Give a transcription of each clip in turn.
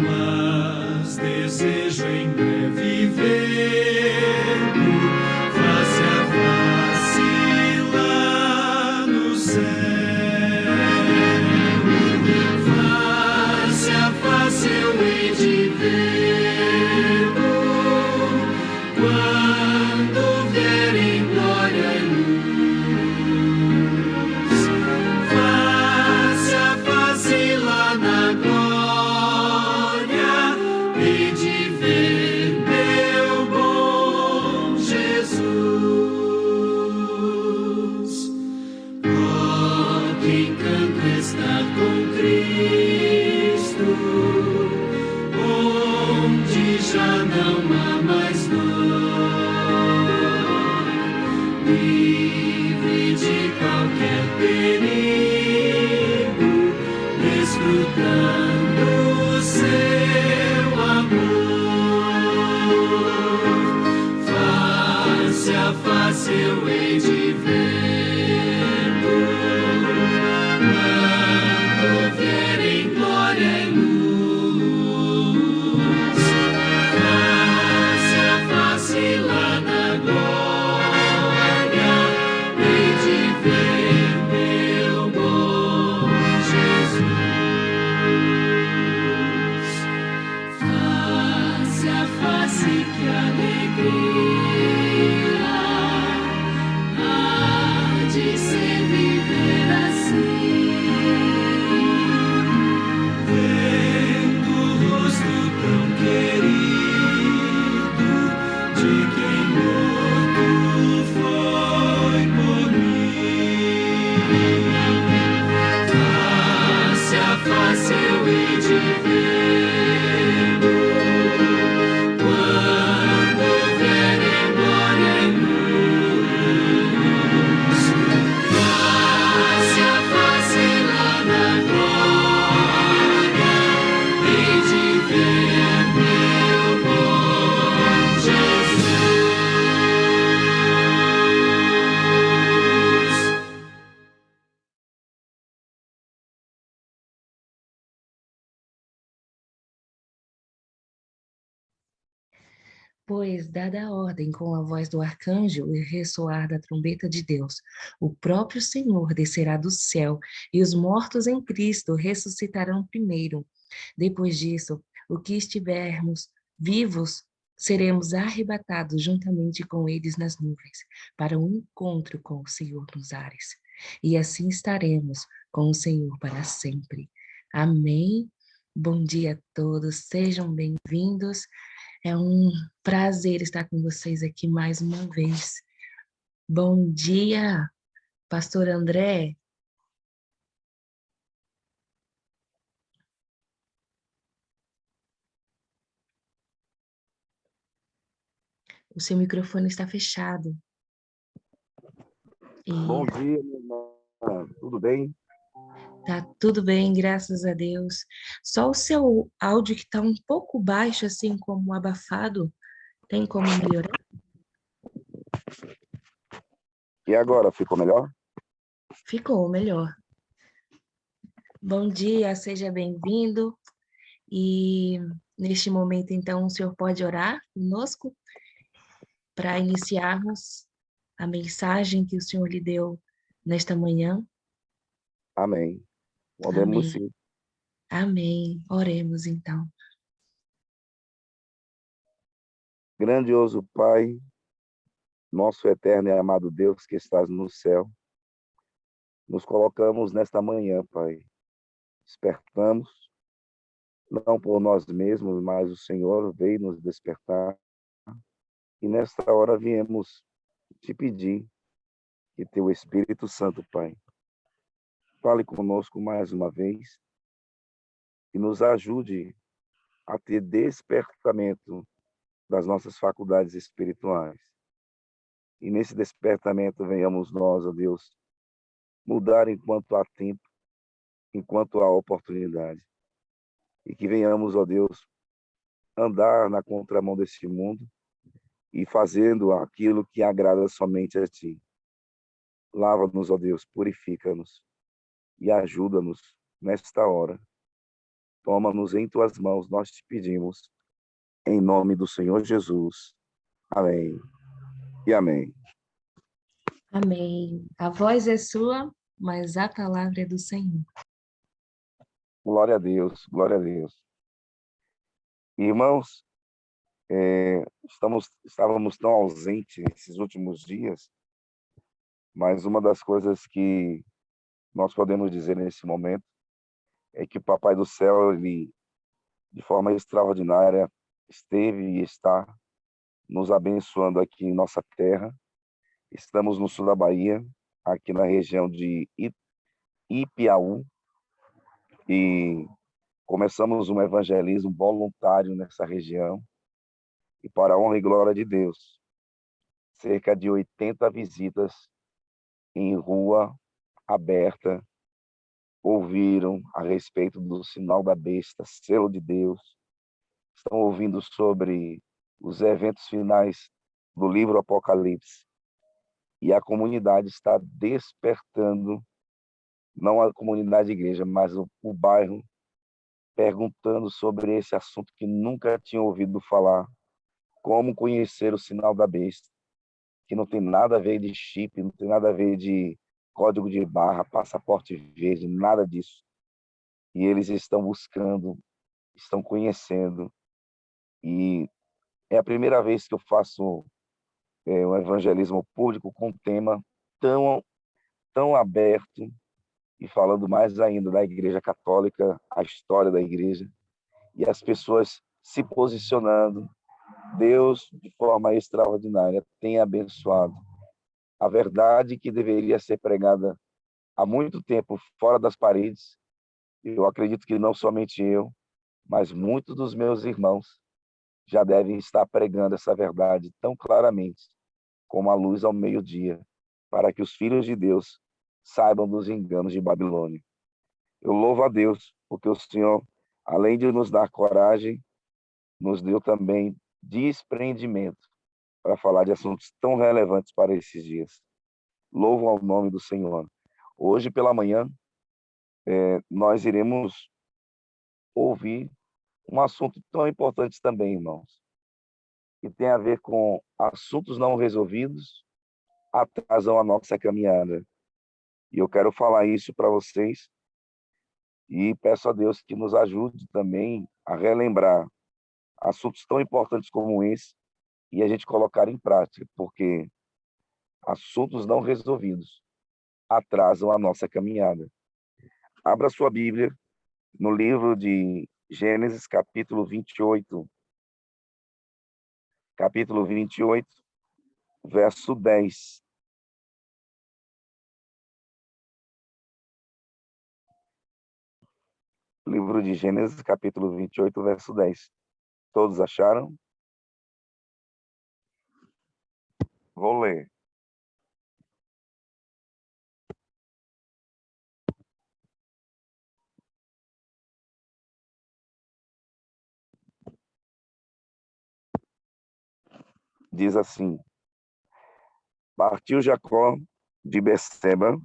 mas desejo em breve ver-lo face a face lá no céu. Face a face eu hei de vê-lo quando vier em glória e luz. Face a face lá na glória hei de ver meu bom Jesus. Oh, que encanto estar com Cristo, onde já não há mais dor, livre de qualquer perigo, desfrutando o seu amor. Face a face eu hei de vê-lo quando vier em glória e luz. Face a face lá na glória hei de ver meu bom Jesus. Face a face, que alegria há de ser viver assim, vendo o rosto tão querido de quem morto foi por mim. Face a face eu hei de vê-lo quando vier em glória e luz. Face a face lá na glória hei de ver meu bom Jesus. Pois, dada a ordem com a voz do arcanjo e ressoar da trombeta de Deus, o próprio Senhor descerá do céu e os mortos em Cristo ressuscitarão primeiro. Depois disso, o que estivermos vivos, seremos arrebatados juntamente com eles nas nuvens, para um encontro com o Senhor nos ares. E assim estaremos com o Senhor para sempre. Amém. Bom dia a todos, sejam bem-vindos. É um prazer estar com vocês aqui mais uma vez. Bom dia, Pastor André. O seu microfone está fechado. Bom dia, minha irmã. Tudo bem? Tá tudo bem, graças a Deus. Só o seu áudio que está um pouco baixo, assim como abafado, tem como melhorar? E agora, ficou melhor? Ficou melhor. Bom dia, seja bem-vindo. E neste momento, então, o senhor pode orar conosco para iniciarmos a mensagem que o Senhor lhe deu nesta manhã? Amém. Podemos Amém. sim. Amém. Oremos, então. Grandioso Pai, nosso eterno e amado Deus que estás no céu, nos colocamos nesta manhã, Pai. Despertamos, não por nós mesmos, mas o Senhor veio nos despertar. E nesta hora viemos te pedir que teu Espírito Santo, Pai, fale conosco mais uma vez e nos ajude a ter despertamento das nossas faculdades espirituais. E nesse despertamento venhamos nós, ó Deus, mudar enquanto há tempo, enquanto há oportunidade. E que venhamos, ó Deus, andar na contramão deste mundo e fazendo aquilo que agrada somente a Ti. Lava-nos, ó Deus, purifica-nos e ajuda-nos nesta hora. Toma-nos em tuas mãos, nós te pedimos, em nome do Senhor Jesus. Amém e amém. Amém. A voz é sua, mas a palavra é do Senhor. Glória a Deus, glória a Deus. Irmãos, estávamos tão ausentes esses últimos dias, mas uma das coisas que nós podemos dizer nesse momento é que o Papai do Céu, ele, de forma extraordinária, esteve e está nos abençoando aqui em nossa terra. Estamos no sul da Bahia, aqui na região de Ipiaú, e começamos um evangelismo voluntário nessa região, e para a honra e glória de Deus, cerca de 80 visitas em rua aberta ouviram a respeito do sinal da besta, selo de Deus, estão ouvindo sobre os eventos finais do livro Apocalipse, e a comunidade está despertando, não a comunidade de igreja, mas o bairro, perguntando sobre esse assunto que nunca tinham ouvido falar, como conhecer o sinal da besta, que não tem nada a ver de chip, não tem nada a ver de código de barra, passaporte verde, nada disso. E eles estão buscando, estão conhecendo, e é a primeira vez que eu faço um evangelismo público com um tema tão aberto, e falando mais ainda da Igreja Católica, a história da Igreja, e as pessoas se posicionando. Deus, de forma extraordinária, tem abençoado. A verdade que deveria ser pregada há muito tempo fora das paredes, eu acredito que não somente eu, mas muitos dos meus irmãos já devem estar pregando essa verdade tão claramente como a luz ao meio-dia, para que os filhos de Deus saibam dos enganos de Babilônia. Eu louvo a Deus, porque o Senhor, além de nos dar coragem, nos deu também desprendimento para falar de assuntos tão relevantes para esses dias. Louvo ao nome do Senhor. Hoje pela manhã, nós iremos ouvir um assunto tão importante também, irmãos, que tem a ver com assuntos não resolvidos atrasam a nossa caminhada. E eu quero falar isso para vocês e peço a Deus que nos ajude também a relembrar assuntos tão importantes como esse e a gente colocar em prática, porque assuntos não resolvidos atrasam a nossa caminhada. Abra sua Bíblia no livro de Gênesis, capítulo 28, verso 10. Livro de Gênesis, capítulo 28, verso 10. Todos acharam? Vou ler. Diz assim: Partiu Jacó de Berseba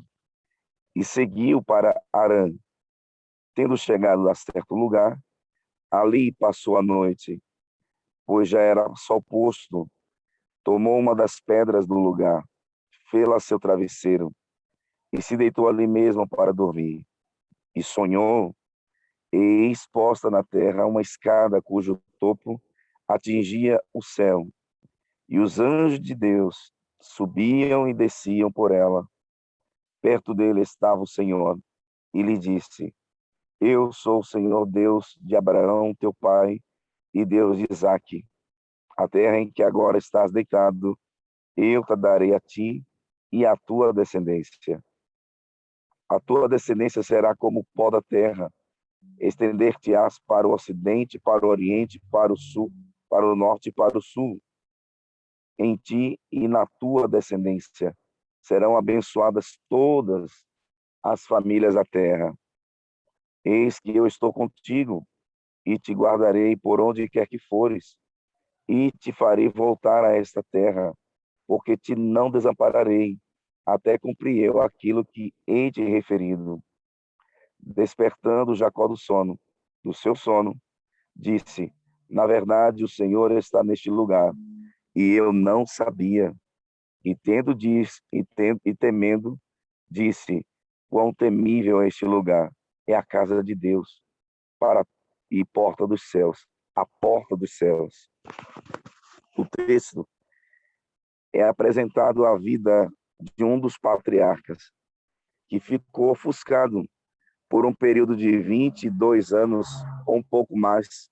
e seguiu para Harã. Tendo chegado a certo lugar, ali passou a noite, pois já era sol posto. Tomou uma das pedras do lugar, fê-la seu travesseiro, e se deitou ali mesmo para dormir. E sonhou, e eis posta na terra uma escada cujo topo atingia o céu, e os anjos de Deus subiam e desciam por ela. Perto dele estava o Senhor, e lhe disse: Eu sou o Senhor Deus de Abraão, teu pai, e Deus de Isaque. A terra em que agora estás deitado, eu te darei a ti e à tua descendência. A tua descendência será como o pó da terra, estender-te-ás para o ocidente, para o oriente, para o sul, para o norte e para o sul. Em ti e na tua descendência serão abençoadas todas as famílias da terra. Eis que eu estou contigo e te guardarei por onde quer que fores, e te farei voltar a esta terra, porque te não desampararei, até cumprir eu aquilo que hei te referido. Despertando Jacó do seu sono, disse: na verdade, o Senhor está neste lugar, e eu não sabia. E temendo, disse: quão temível é este lugar! É a casa de Deus, para e porta dos céus, a porta dos céus. O texto é apresentado a vida de um dos patriarcas, que ficou ofuscado por um período de 22 anos, ou um pouco mais,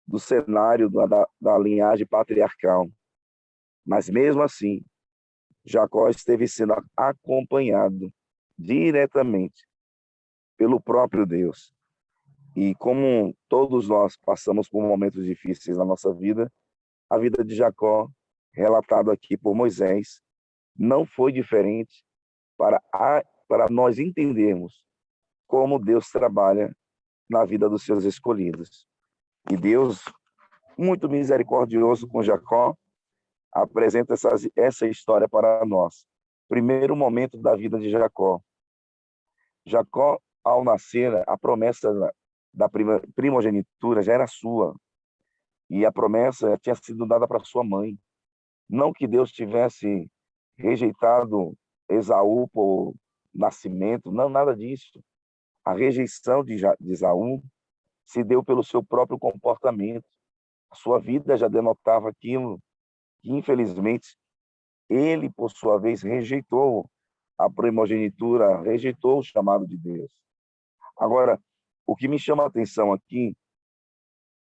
do cenário da linhagem patriarcal. Mas mesmo assim, Jacó esteve sendo acompanhado diretamente pelo próprio Deus. E como todos nós passamos por momentos difíceis na nossa vida, a vida de Jacó, relatado aqui por Moisés, não foi diferente para nós entendermos como Deus trabalha na vida dos seus escolhidos. E Deus, muito misericordioso com Jacó, apresenta essa história para nós. Primeiro momento da vida de Jacó. Jacó, ao nascer, a promessa da primogenitura já era sua. E a promessa tinha sido dada para sua mãe. Não que Deus tivesse rejeitado Esaú por nascimento, não, nada disso. A rejeição de Esaú se deu pelo seu próprio comportamento. A sua vida já denotava aquilo que, infelizmente, ele, por sua vez, rejeitou a primogenitura, rejeitou o chamado de Deus. Agora, o que me chama a atenção aqui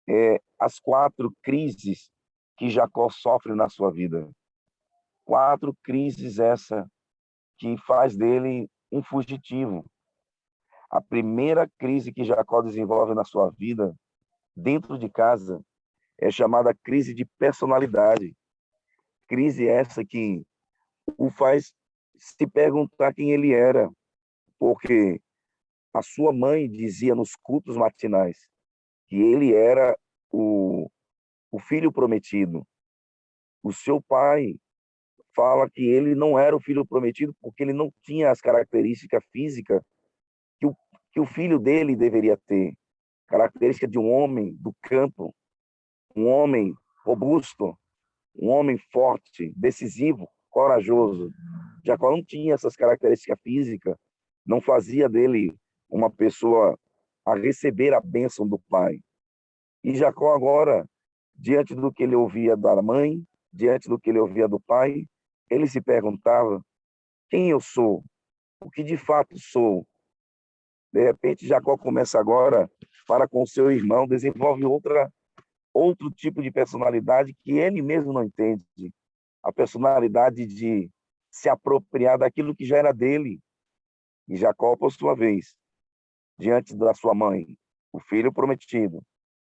é as 4 crises que Jacó sofre na sua vida. 4 crises essa que faz dele um fugitivo. A primeira crise que Jacó desenvolve na sua vida, dentro de casa, é chamada crise de personalidade. Crise essa que o faz se perguntar quem ele era, porque a sua mãe dizia nos cultos matinais que ele era o filho prometido. O seu pai fala que ele não era o filho prometido porque ele não tinha as características físicas que o filho dele deveria ter. Característica de um homem do campo, um homem robusto, um homem forte, decisivo, corajoso. Jacó não tinha essas características físicas, não fazia dele uma pessoa a receber a bênção do pai. E Jacó agora, diante do que ele ouvia da mãe, diante do que ele ouvia do pai, ele se perguntava: quem eu sou? O que de fato sou? De repente, Jacó começa agora, para com seu irmão, desenvolve outro tipo de personalidade que ele mesmo não entende. A personalidade de se apropriar daquilo que já era dele. E Jacó, por sua vez, diante da sua mãe, o filho prometido,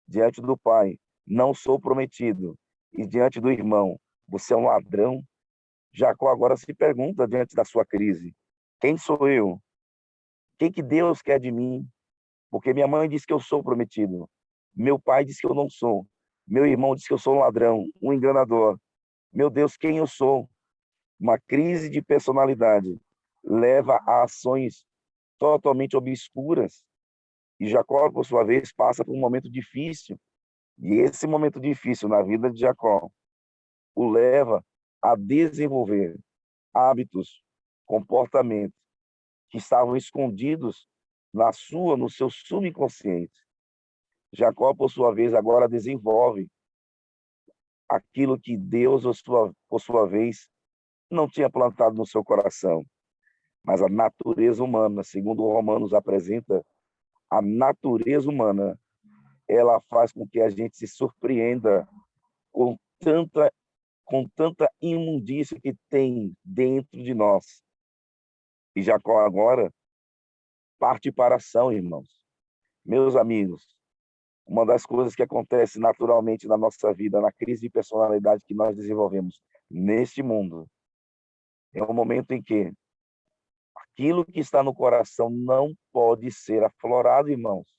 diante do pai, não sou prometido, e diante do irmão, você é um ladrão. Jacó agora se pergunta diante da sua crise: quem sou eu? O que Deus quer de mim? Porque minha mãe diz que eu sou prometido, meu pai diz que eu não sou, meu irmão diz que eu sou um ladrão, um enganador. Meu Deus, quem eu sou? Uma crise de personalidade leva a ações totalmente obscuras. E Jacó, por sua vez, passa por um momento difícil. E esse momento difícil na vida de Jacó o leva a desenvolver hábitos, comportamentos que estavam escondidos no seu subconsciente. Jacó, por sua vez, agora desenvolve aquilo que Deus, por sua vez, não tinha plantado no seu coração. Mas a natureza humana, segundo Romanos apresenta, a natureza humana, ela faz com que a gente se surpreenda com tanta imundícia que tem dentro de nós. E Jacó agora parte para a ação, irmãos. Meus amigos, uma das coisas que acontece naturalmente na nossa vida, na crise de personalidade que nós desenvolvemos neste mundo, é o momento em que aquilo que está no coração não pode ser aflorado, irmãos.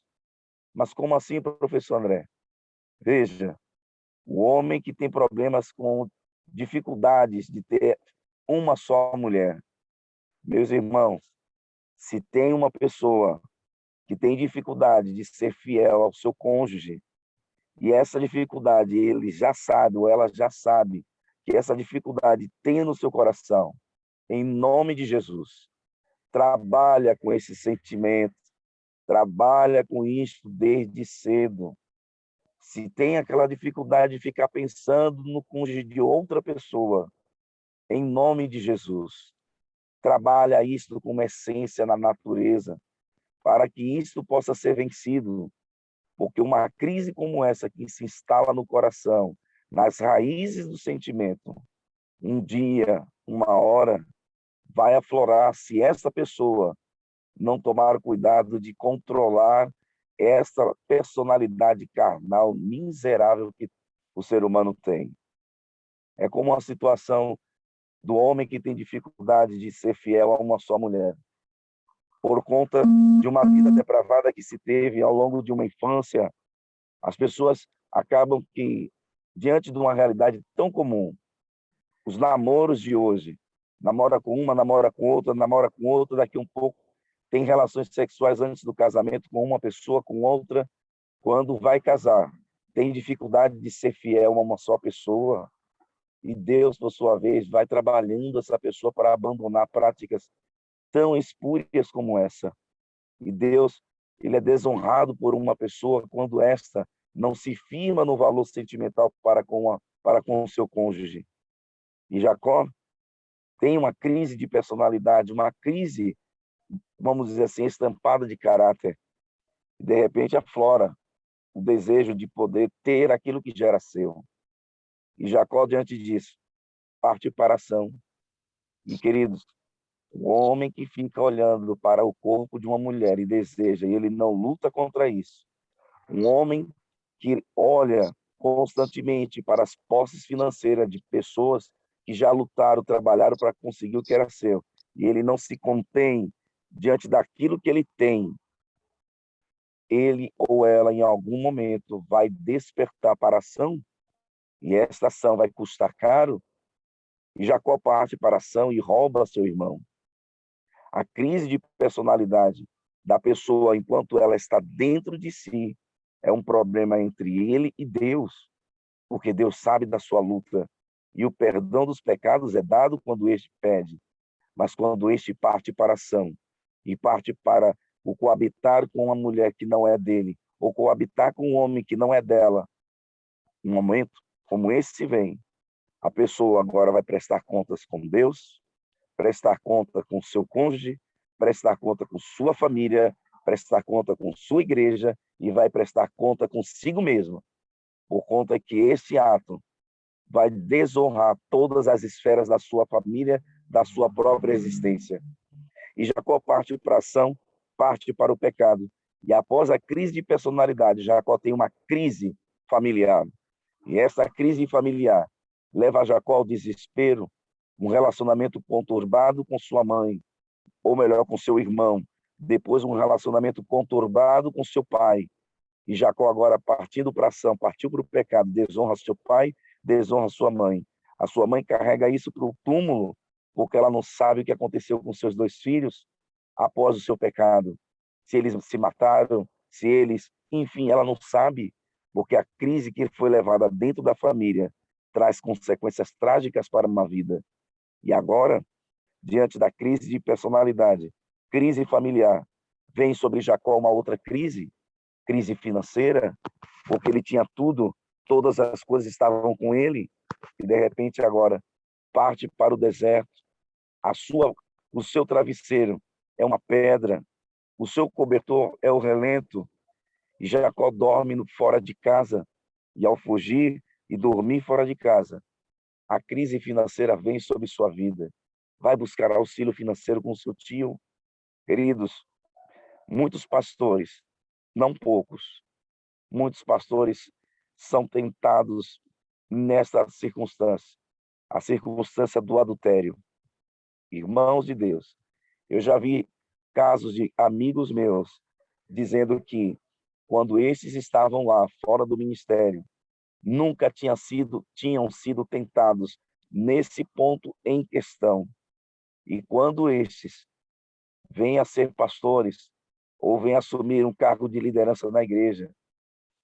Mas como assim, professor André? Veja, o homem que tem problemas com dificuldades de ter uma só mulher. Meus irmãos, se tem uma pessoa que tem dificuldade de ser fiel ao seu cônjuge, e essa dificuldade ele já sabe, ou ela já sabe, que essa dificuldade tem no seu coração, em nome de Jesus, trabalha com esse sentimento, trabalha com isso desde cedo. Se tem aquela dificuldade de ficar pensando no cônjuge de outra pessoa, em nome de Jesus, trabalha isso como essência na natureza, para que isso possa ser vencido, porque uma crise como essa que se instala no coração, nas raízes do sentimento, um dia, uma hora, vai aflorar se essa pessoa não tomar cuidado de controlar essa personalidade carnal miserável que o ser humano tem. É como a situação do homem que tem dificuldade de ser fiel a uma só mulher, por conta de uma vida depravada que se teve ao longo de uma infância. As pessoas acabam que, diante de uma realidade tão comum, os namoros de hoje, namora com uma, namora com outra, daqui um pouco tem relações sexuais antes do casamento com uma pessoa, com outra, quando vai casar, tem dificuldade de ser fiel a uma só pessoa, e Deus, por sua vez, vai trabalhando essa pessoa para abandonar práticas tão espúrias como essa. E Deus, ele é desonrado por uma pessoa quando esta não se firma no valor sentimental para com o seu cônjuge. E Jacó tem uma crise de personalidade, uma crise, vamos dizer assim, estampada de caráter. E, de repente, aflora o desejo de poder ter aquilo que já era seu. E Jacó, diante disso, parte para a ação. E, queridos, o homem que fica olhando para o corpo de uma mulher e deseja, e ele não luta contra isso. Um homem que olha constantemente para as posses financeiras de pessoas que já lutaram, trabalharam para conseguir o que era seu. E ele não se contém diante daquilo que ele tem. Ele ou ela, em algum momento, vai despertar para a ação, e esta ação vai custar caro, e Jacó parte para a ação e rouba seu irmão. A crise de personalidade da pessoa, enquanto ela está dentro de si, é um problema entre ele e Deus, porque Deus sabe da sua luta, e o perdão dos pecados é dado quando este pede, mas quando este parte para a ação, e parte para o coabitar com uma mulher que não é dele, ou coabitar com um homem que não é dela, um momento como esse vem, a pessoa agora vai prestar contas com Deus, prestar conta com seu cônjuge, prestar conta com sua família, prestar conta com sua igreja e vai prestar conta consigo mesmo, por conta que esse ato vai desonrar todas as esferas da sua família, da sua própria existência. E Jacó parte para a ação, parte para o pecado. E após a crise de personalidade, Jacó tem uma crise familiar. E essa crise familiar leva Jacó ao desespero, um relacionamento conturbado com sua mãe, ou melhor, com seu irmão, depois um relacionamento conturbado com seu pai. E Jacó agora partindo para a ação, partiu para o pecado, desonra seu pai, desonra sua mãe. A sua mãe carrega isso para o túmulo, porque ela não sabe o que aconteceu com seus dois filhos após o seu pecado. Se eles se mataram, se eles... Enfim, ela não sabe, porque a crise que foi levada dentro da família traz consequências trágicas para uma vida. E agora, diante da crise de personalidade, crise familiar, vem sobre Jacó uma outra crise, crise financeira, porque ele tinha tudo, todas as coisas estavam com ele, e de repente agora parte para o deserto. O seu travesseiro é uma pedra, o seu cobertor é o relento, e Jacó dorme fora de casa, e ao fugir e dormir fora de casa, a crise financeira vem sobre sua vida. Vai buscar auxílio financeiro com seu tio. Queridos, muitos pastores, não poucos, muitos pastores são tentados nessa circunstância, a circunstância do adultério. Irmãos de Deus, eu já vi casos de amigos meus dizendo que quando esses estavam lá fora do ministério, nunca tinham sido tentados nesse ponto em questão. E quando estes vêm a ser pastores, ou vêm assumir um cargo de liderança na igreja,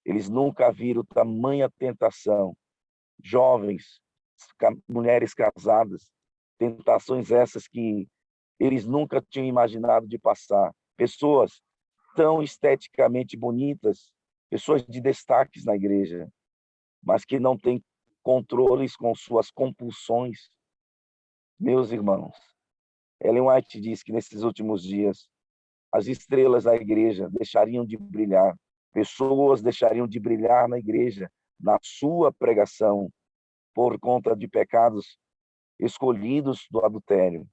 eles nunca viram tamanha tentação. Jovens, mulheres casadas, tentações essas que eles nunca tinham imaginado de passar. Pessoas tão esteticamente bonitas, pessoas de destaques na igreja, mas que não têm controles com suas compulsões. Meus irmãos, Ellen White diz que nesses últimos dias as estrelas da igreja deixariam de brilhar, pessoas deixariam de brilhar na igreja, na sua pregação, por conta de pecados escolhidos do adultério.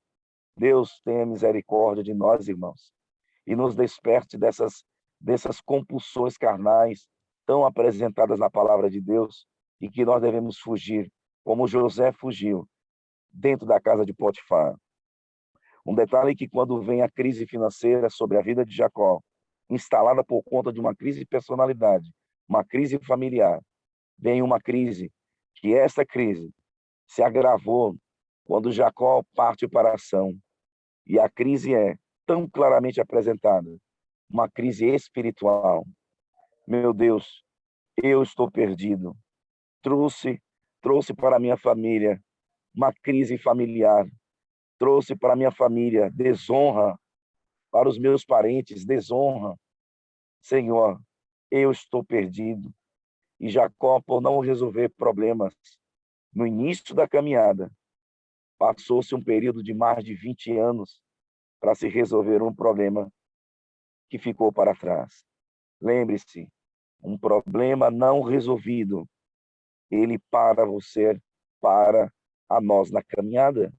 Deus tenha misericórdia de nós, irmãos, e nos desperte dessas compulsões carnais tão apresentadas na palavra de Deus e que nós devemos fugir, como José fugiu dentro da casa de Potifar. Um detalhe é que quando vem a crise financeira sobre a vida de Jacó, instalada por conta de uma crise de personalidade, uma crise familiar, vem uma crise, que essa crise se agravou quando Jacó parte para a ação. E a crise é tão claramente apresentada, uma crise espiritual. Meu Deus, eu estou perdido. Trouxe para a minha família uma crise familiar. Trouxe para a minha família desonra, para os meus parentes desonra. Senhor, eu estou perdido. E Jacó, por não resolver problemas no início da caminhada, passou-se um período de mais de 20 anos para se resolver um problema que ficou para trás. Lembre-se, um problema não resolvido, ele para você, para a nós na caminhada.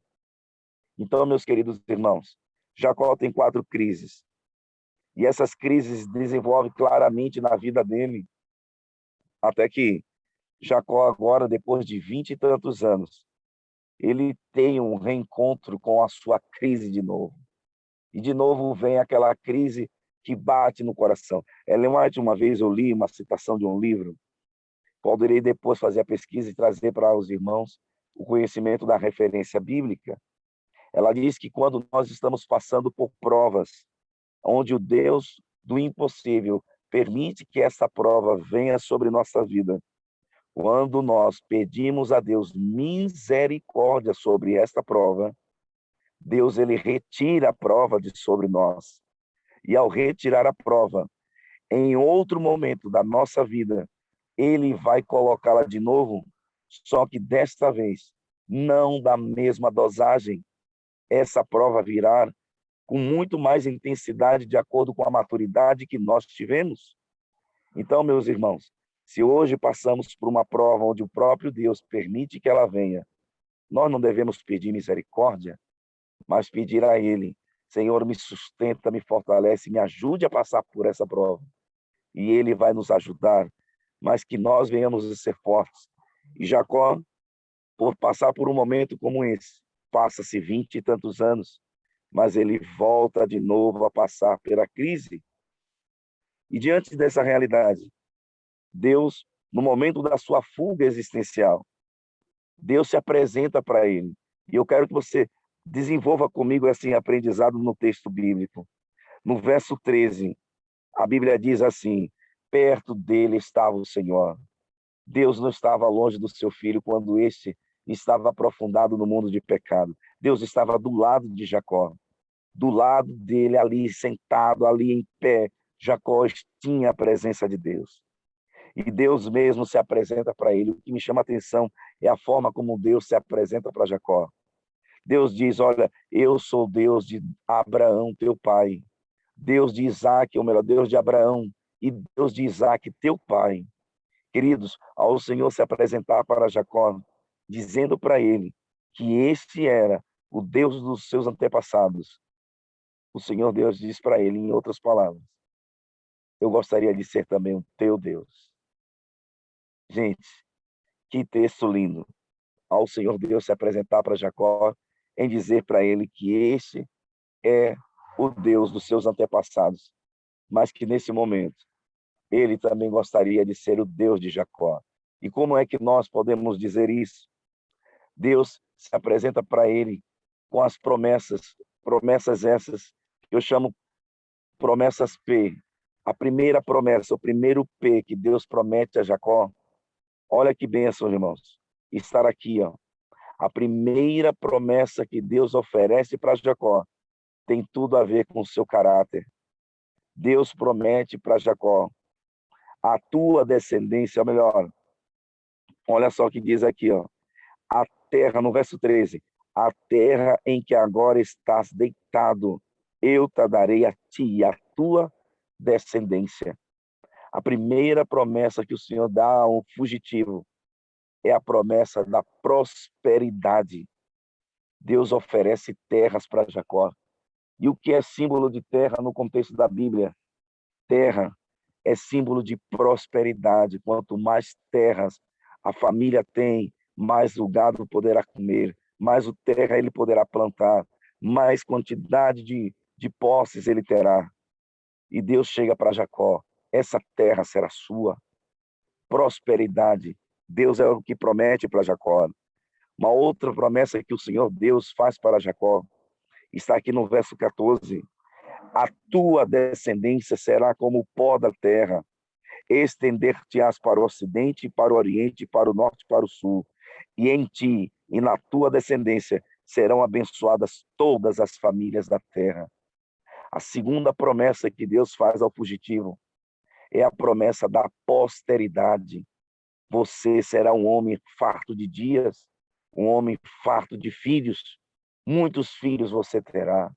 Então, meus queridos irmãos, Jacó tem 4 crises. E essas crises desenvolvem claramente na vida dele. Até que Jacó agora, depois de 20 e tantos anos, ele tem um reencontro com a sua crise de novo. E de novo vem aquela crise que bate no coração. Ellen White, uma vez eu li uma citação de um livro, poderei depois fazer a pesquisa e trazer para os irmãos o conhecimento da referência bíblica. Ela diz que quando nós estamos passando por provas, onde o Deus do impossível permite que essa prova venha sobre nossa vida, quando nós pedimos a Deus misericórdia sobre esta prova, Deus ele retira a prova de sobre nós. E ao retirar a prova, em outro momento da nossa vida, ele vai colocá-la de novo, só que desta vez, não da mesma dosagem. Essa prova virá com muito mais intensidade de acordo com a maturidade que nós tivemos. Então, meus irmãos, se hoje passamos por uma prova onde o próprio Deus permite que ela venha, nós não devemos pedir misericórdia, mas pedir a Ele: Senhor, me sustenta, me fortalece, me ajude a passar por essa prova. E Ele vai nos ajudar, mas que nós venhamos a ser fortes. E Jacó, por passar por um momento como esse, passa-se 20 e tantos anos, mas ele volta de novo a passar pela crise. E diante dessa realidade, Deus, no momento da sua fuga existencial, Deus se apresenta para ele. E eu quero que você desenvolva comigo esse aprendizado no texto bíblico. No verso 13, a Bíblia diz assim: perto dele estava o Senhor. Deus não estava longe do seu filho quando este estava aprofundado no mundo de pecado. Deus estava do lado de Jacó, do lado dele, ali sentado, ali em pé. Jacó tinha a presença de Deus. E Deus mesmo se apresenta para ele. O que me chama a atenção é a forma como Deus se apresenta para Jacó. Deus diz: olha, eu sou Deus de Abraão, teu pai. Deus de Isaac, ou melhor, Deus de Abraão e Deus de Isaac, teu pai. Queridos, ao Senhor se apresentar para Jacó, dizendo para ele que este era o Deus dos seus antepassados, o Senhor Deus diz para ele, em outras palavras: eu gostaria de ser também o teu Deus. Gente, que texto lindo. Ao Senhor Deus se apresentar para Jacó, em dizer para ele que este é o Deus dos seus antepassados, mas que nesse momento ele também gostaria de ser o Deus de Jacó. E como é que nós podemos dizer isso? Deus se apresenta para ele com as promessas essas que eu chamo promessas P. A primeira promessa, o primeiro P que Deus promete a Jacó. Olha que bênção, irmãos. Estar aqui, ó. A primeira promessa que Deus oferece para Jacó tem tudo a ver com o seu caráter. Deus promete para Jacó: a tua descendência, ou melhor, olha só o que diz aqui, ó. A terra, no verso 13, a terra em que agora estás deitado, eu te darei a ti, a tua descendência. A primeira promessa que o Senhor dá ao fugitivo é a promessa da prosperidade. Deus oferece terras para Jacó. E o que é símbolo de terra no contexto da Bíblia? Terra é símbolo de prosperidade. Quanto mais terras a família tem, mais o gado poderá comer, mais o terra ele poderá plantar, mais quantidade de posses ele terá. E Deus chega para Jacó: essa terra será sua. Prosperidade. Deus é o que promete para Jacó. Uma outra promessa que o Senhor Deus faz para Jacó está aqui no verso 14. A tua descendência será como o pó da terra. Estender-te-ás para o ocidente, para o oriente, para o norte, para o sul. E em ti e na tua descendência serão abençoadas todas as famílias da terra. A segunda promessa que Deus faz ao fugitivo é a promessa da posteridade. Você será um homem farto de dias, um homem farto de filhos. Muitos filhos você terá.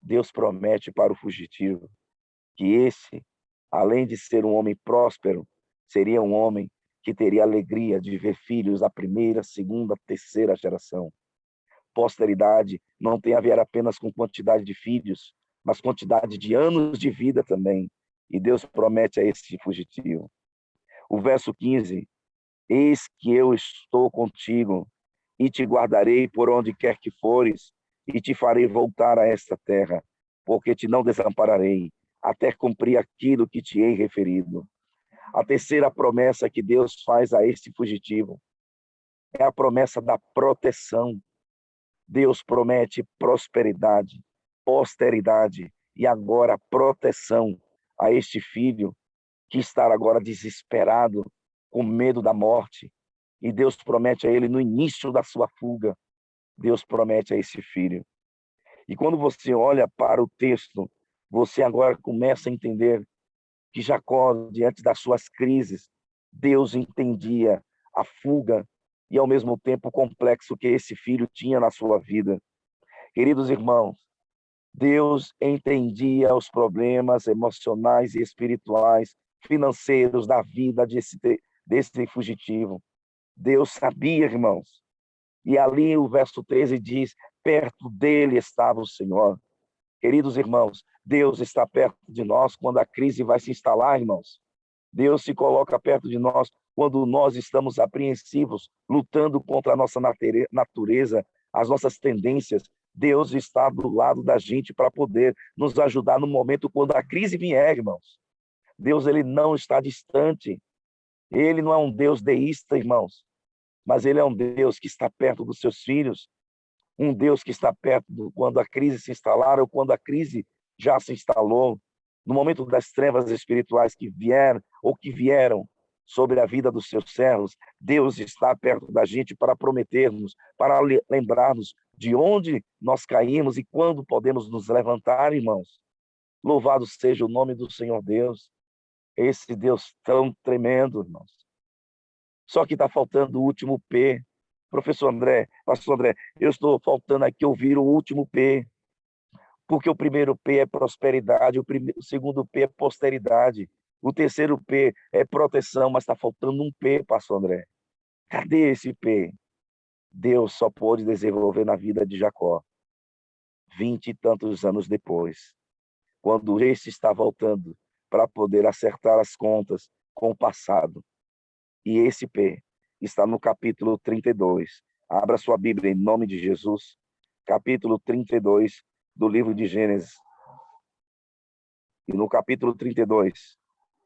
Deus promete para o fugitivo que esse, além de ser um homem próspero, seria um homem que teria alegria de ver filhos da primeira, segunda, terceira geração. Posteridade não tem a ver apenas com quantidade de filhos, mas quantidade de anos de vida também. E Deus promete a esse fugitivo. O verso 15: eis que eu estou contigo e te guardarei por onde quer que fores e te farei voltar a esta terra, porque te não desampararei até cumprir aquilo que te hei referido. A terceira promessa que Deus faz a este fugitivo é a promessa da proteção. Deus promete prosperidade, posteridade e agora proteção a este filho que está agora desesperado, com medo da morte. E Deus promete a ele no início da sua fuga. Deus promete a esse filho. E quando você olha para o texto, você agora começa a entender que Jacó, diante das suas crises, Deus entendia a fuga e, ao mesmo tempo, o complexo que esse filho tinha na sua vida. Queridos irmãos, Deus entendia os problemas emocionais e espirituais, financeiros da vida desse fugitivo. Deus sabia, irmãos. E ali o verso 13 diz: perto dele estava o Senhor. Queridos irmãos, Deus está perto de nós quando a crise vai se instalar, irmãos. Deus se coloca perto de nós quando nós estamos apreensivos, lutando contra a nossa natureza, as nossas tendências. Deus está do lado da gente para poder nos ajudar no momento quando a crise vier, irmãos. Deus, ele não está distante. Ele não é um Deus deísta, irmãos, mas ele é um Deus que está perto dos seus filhos, um Deus que está perto quando a crise se instalar ou quando a crise já se instalou, no momento das trevas espirituais que vieram ou que vieram sobre a vida dos seus servos. Deus está perto da gente para prometermos, para lembrarmos de onde nós caímos e quando podemos nos levantar, irmãos. Louvado seja o nome do Senhor Deus, esse Deus tão tremendo, irmãos. Só que está faltando o último P. Professor André, pastor André, eu estou faltando aqui ouvir o último P. Porque o primeiro P é prosperidade, o segundo P é posteridade, o terceiro P é proteção, mas está faltando um P, pastor André. Cadê esse P? Deus só pôde desenvolver na vida de Jacó 20 e tantos anos depois, quando este está voltando para poder acertar as contas com o passado. E esse P está no capítulo 32. Abra sua Bíblia em nome de Jesus. Capítulo 32 do livro de Gênesis. E no capítulo 32,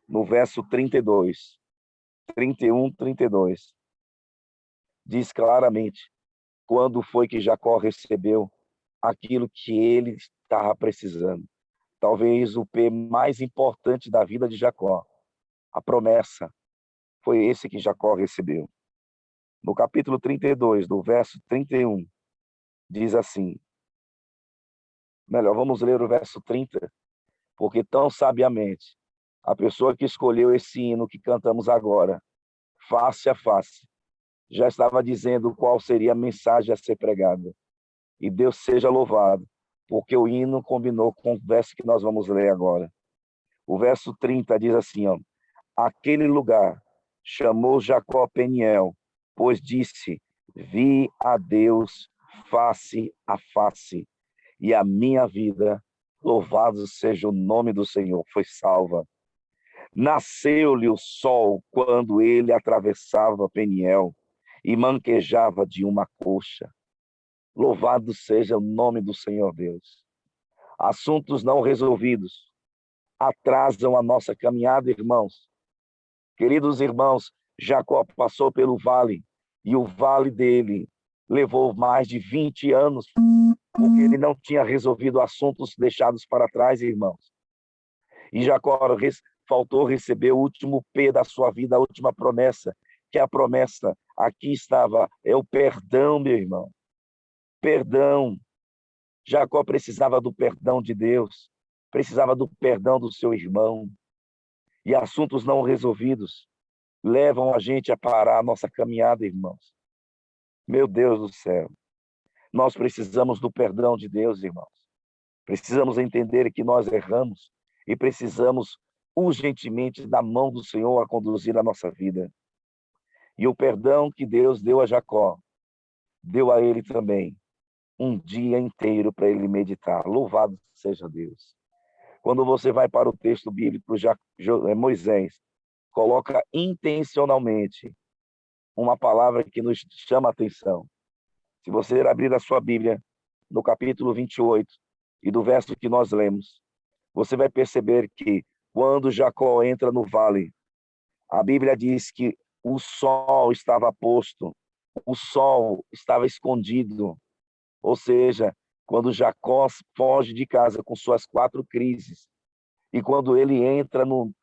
no verso 32, 31, 32, diz claramente quando foi que Jacó recebeu aquilo que ele estava precisando. talvez o P mais importante da vida de Jacó, a promessa, foi esse que Jacó recebeu. No capítulo 32, do verso 31, diz assim, melhor, vamos ler o verso 30, porque tão sabiamente a pessoa que escolheu esse hino que cantamos agora, face a face, já estava dizendo qual seria a mensagem a ser pregada. E Deus seja louvado, porque o hino combinou com o verso que nós vamos ler agora. O verso 30 diz assim, ó, aquele lugar chamou Jacó Peniel, pois disse, vi a Deus face a face, e a minha vida, louvado seja o nome do Senhor, foi salva. Nasceu-lhe o sol quando ele atravessava Peniel e manquejava de uma coxa. Louvado seja o nome do Senhor Deus. Assuntos não resolvidos atrasam a nossa caminhada, irmãos. Queridos irmãos, Jacó passou pelo vale e o vale dele levou mais de 20 anos porque ele não tinha resolvido assuntos deixados para trás, irmãos. E Jacó faltou receber o último P da sua vida, a última promessa, que a promessa aqui estava, é o perdão, meu irmão. Perdão. Jacó precisava do perdão de Deus, precisava do perdão do seu irmão. E assuntos não resolvidos levam a gente a parar a nossa caminhada, irmãos. Meu Deus do céu. Nós precisamos do perdão de Deus, irmãos. Precisamos entender que nós erramos e precisamos urgentemente da mão do Senhor a conduzir a nossa vida. E o perdão que Deus deu a Jacó, deu a ele também um dia inteiro para ele meditar. Louvado seja Deus. Quando você vai para o texto bíblico, Moisés coloca intencionalmente uma palavra que nos chama a atenção. Se você abrir a sua Bíblia, no capítulo 28, e do verso que nós lemos, você vai perceber que quando Jacó entra no vale, a Bíblia diz que o sol estava posto, o sol estava escondido. Ou seja, quando Jacó foge de casa com suas 4 crises, e quando ele entra no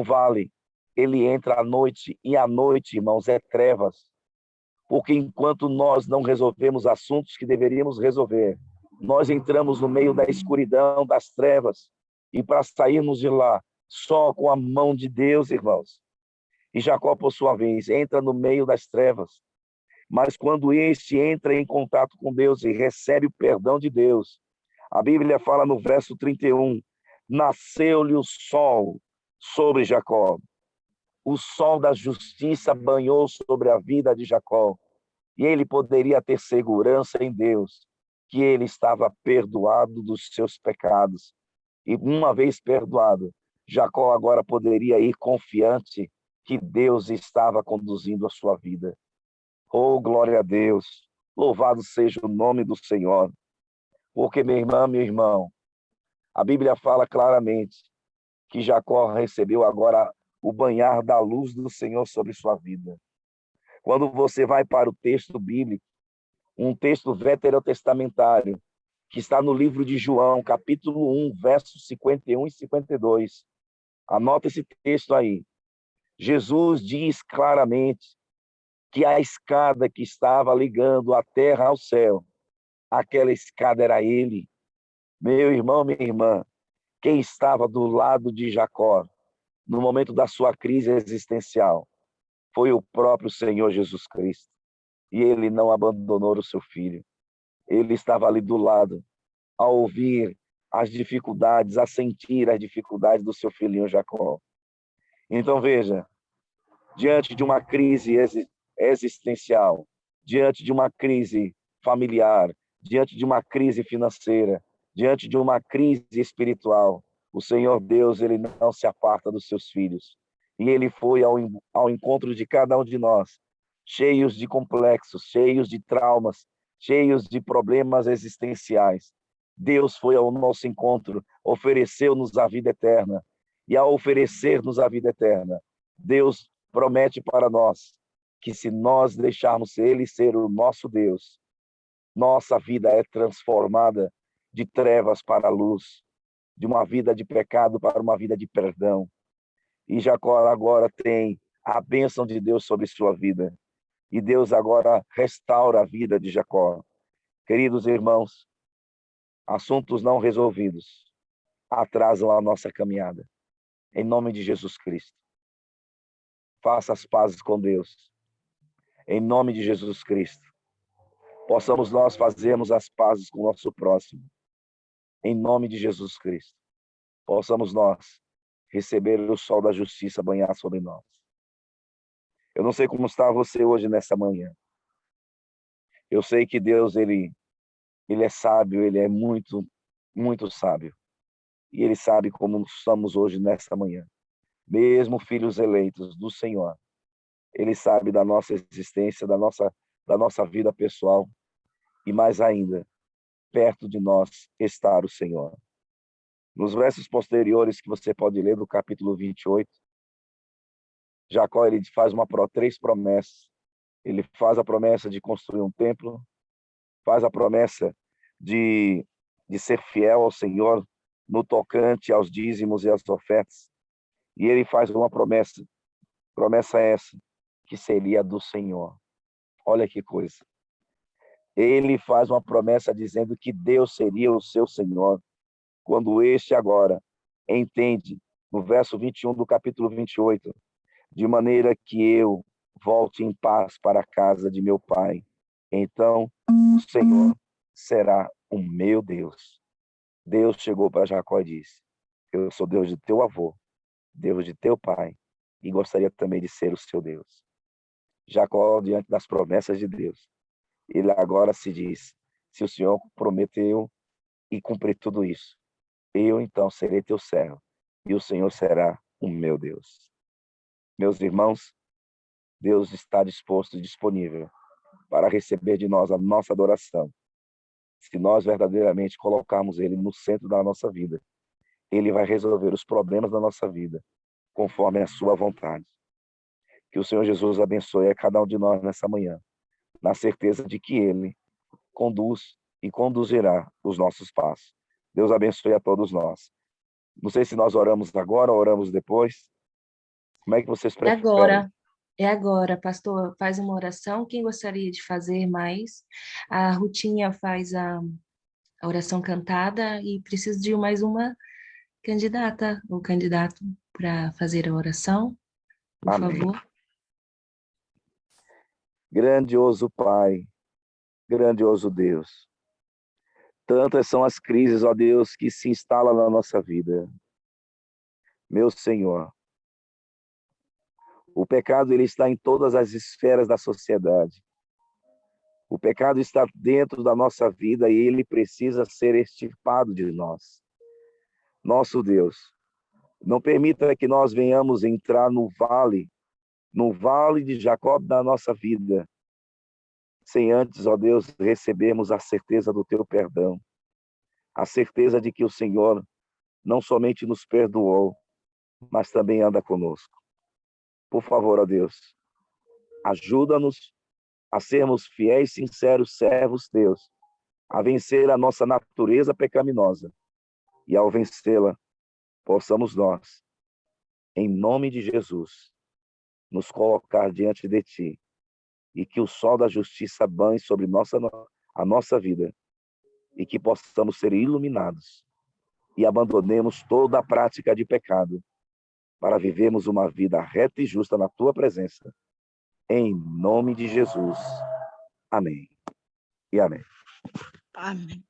vale, ele entra à noite, e à noite, irmãos, é trevas. Porque enquanto nós não resolvemos assuntos que deveríamos resolver, nós entramos no meio da escuridão, das trevas, e para sairmos de lá, só com a mão de Deus, irmãos. E Jacó, por sua vez, entra no meio das trevas. Mas quando este entra em contato com Deus e recebe o perdão de Deus, a Bíblia fala no verso 31, nasceu-lhe o sol sobre Jacó. O sol da justiça banhou sobre a vida de Jacó. E ele poderia ter segurança em Deus, que ele estava perdoado dos seus pecados. E uma vez perdoado, Jacó agora poderia ir confiante que Deus estava conduzindo a sua vida. Oh, glória a Deus! Louvado seja o nome do Senhor. Porque, minha irmã, meu irmão, a Bíblia fala claramente que Jacó recebeu agora o banhar da luz do Senhor sobre sua vida. Quando você vai para o texto bíblico, um texto veterotestamentário, que está no livro de João, capítulo 1, versos 51 e 52. Anota esse texto aí. Jesus diz claramente que a escada que estava ligando a terra ao céu, aquela escada era ele. Meu irmão, minha irmã, quem estava do lado de Jacó, no momento da sua crise existencial, foi o próprio Senhor Jesus Cristo. E ele não abandonou o seu filho. Ele estava ali do lado, a ouvir as dificuldades, a sentir as dificuldades do seu filhinho Jacó. Então, veja, diante de uma crise existencial, diante de uma crise familiar, diante de uma crise financeira, diante de uma crise espiritual, o Senhor Deus, ele não se aparta dos seus filhos. E ele foi ao encontro de cada um de nós, cheios de complexos, cheios de traumas, cheios de problemas existenciais. Deus foi ao nosso encontro, ofereceu-nos a vida eterna. E ao oferecer-nos a vida eterna, Deus promete para nós que se nós deixarmos Ele ser o nosso Deus, nossa vida é transformada de trevas para a luz, de uma vida de pecado para uma vida de perdão. E Jacó agora tem a bênção de Deus sobre sua vida. E Deus agora restaura a vida de Jacó. Queridos irmãos, assuntos não resolvidos atrasam a nossa caminhada. Em nome de Jesus Cristo. Faça as pazes com Deus. Em nome de Jesus Cristo. Possamos nós fazermos as pazes com o nosso próximo. Em nome de Jesus Cristo. Possamos nós receber o sol da justiça banhar sobre nós. Eu não sei como está você hoje nessa manhã. Eu sei que Deus, ele é sábio, ele é muito, muito sábio. E ele sabe como estamos hoje nessa manhã. Mesmo filhos eleitos do Senhor, ele sabe da nossa existência, da nossa vida pessoal. E mais ainda, perto de nós está o Senhor. Nos versos posteriores que você pode ler do capítulo 28, Jacó ele faz 3 promessas. Ele faz a promessa de construir um templo, faz a promessa de ser fiel ao Senhor no tocante aos dízimos e às ofertas. E ele faz uma promessa essa que seria do Senhor. Olha que coisa. Ele faz uma promessa dizendo que Deus seria o seu Senhor, quando este agora entende, no verso 21 do capítulo 28, de maneira que eu volte em paz para a casa de meu pai. Então, o Senhor será o meu Deus. Deus chegou para Jacó e disse: eu sou Deus de teu avô, Deus de teu pai, e gostaria também de ser o seu Deus. Jacó, diante das promessas de Deus, ele agora se diz: se o Senhor prometeu e cumprir tudo isso, eu então serei teu servo, e o Senhor será o meu Deus. Meus irmãos, Deus está disposto e disponível para receber de nós a nossa adoração. Se nós verdadeiramente colocarmos Ele no centro da nossa vida, Ele vai resolver os problemas da nossa vida, conforme a sua vontade. Que o Senhor Jesus abençoe a cada um de nós nessa manhã, na certeza de que Ele conduz e conduzirá os nossos passos. Deus abençoe a todos nós. Não sei se nós oramos agora ou oramos depois. Como é que vocês preferem? É agora, pastor, faz uma oração. Quem gostaria de fazer mais? A Rutinha faz a oração cantada e preciso de mais uma candidata ou candidato para fazer a oração, por Amém. favor. Grandioso Pai, grandioso Deus. Tantas são as crises, ó Deus, que se instalam na nossa vida. Meu Senhor, o pecado ele está em todas as esferas da sociedade. O pecado está dentro da nossa vida e ele precisa ser extirpado de nós. Nosso Deus, não permita que nós venhamos entrar no vale de Jacó da nossa vida, sem antes, ó Deus, recebermos a certeza do teu perdão, a certeza de que o Senhor não somente nos perdoou, mas também anda conosco. Por favor, ó Deus, ajuda-nos a sermos fiéis, sinceros servos teus, a vencer a nossa natureza pecaminosa e ao vencê-la, possamos nós, em nome de Jesus, nos colocar diante de ti e que o sol da justiça banhe sobre a nossa vida e que possamos ser iluminados e abandonemos toda a prática de pecado para vivermos uma vida reta e justa na tua presença. Em nome de Jesus. Amém. E amém. Amém.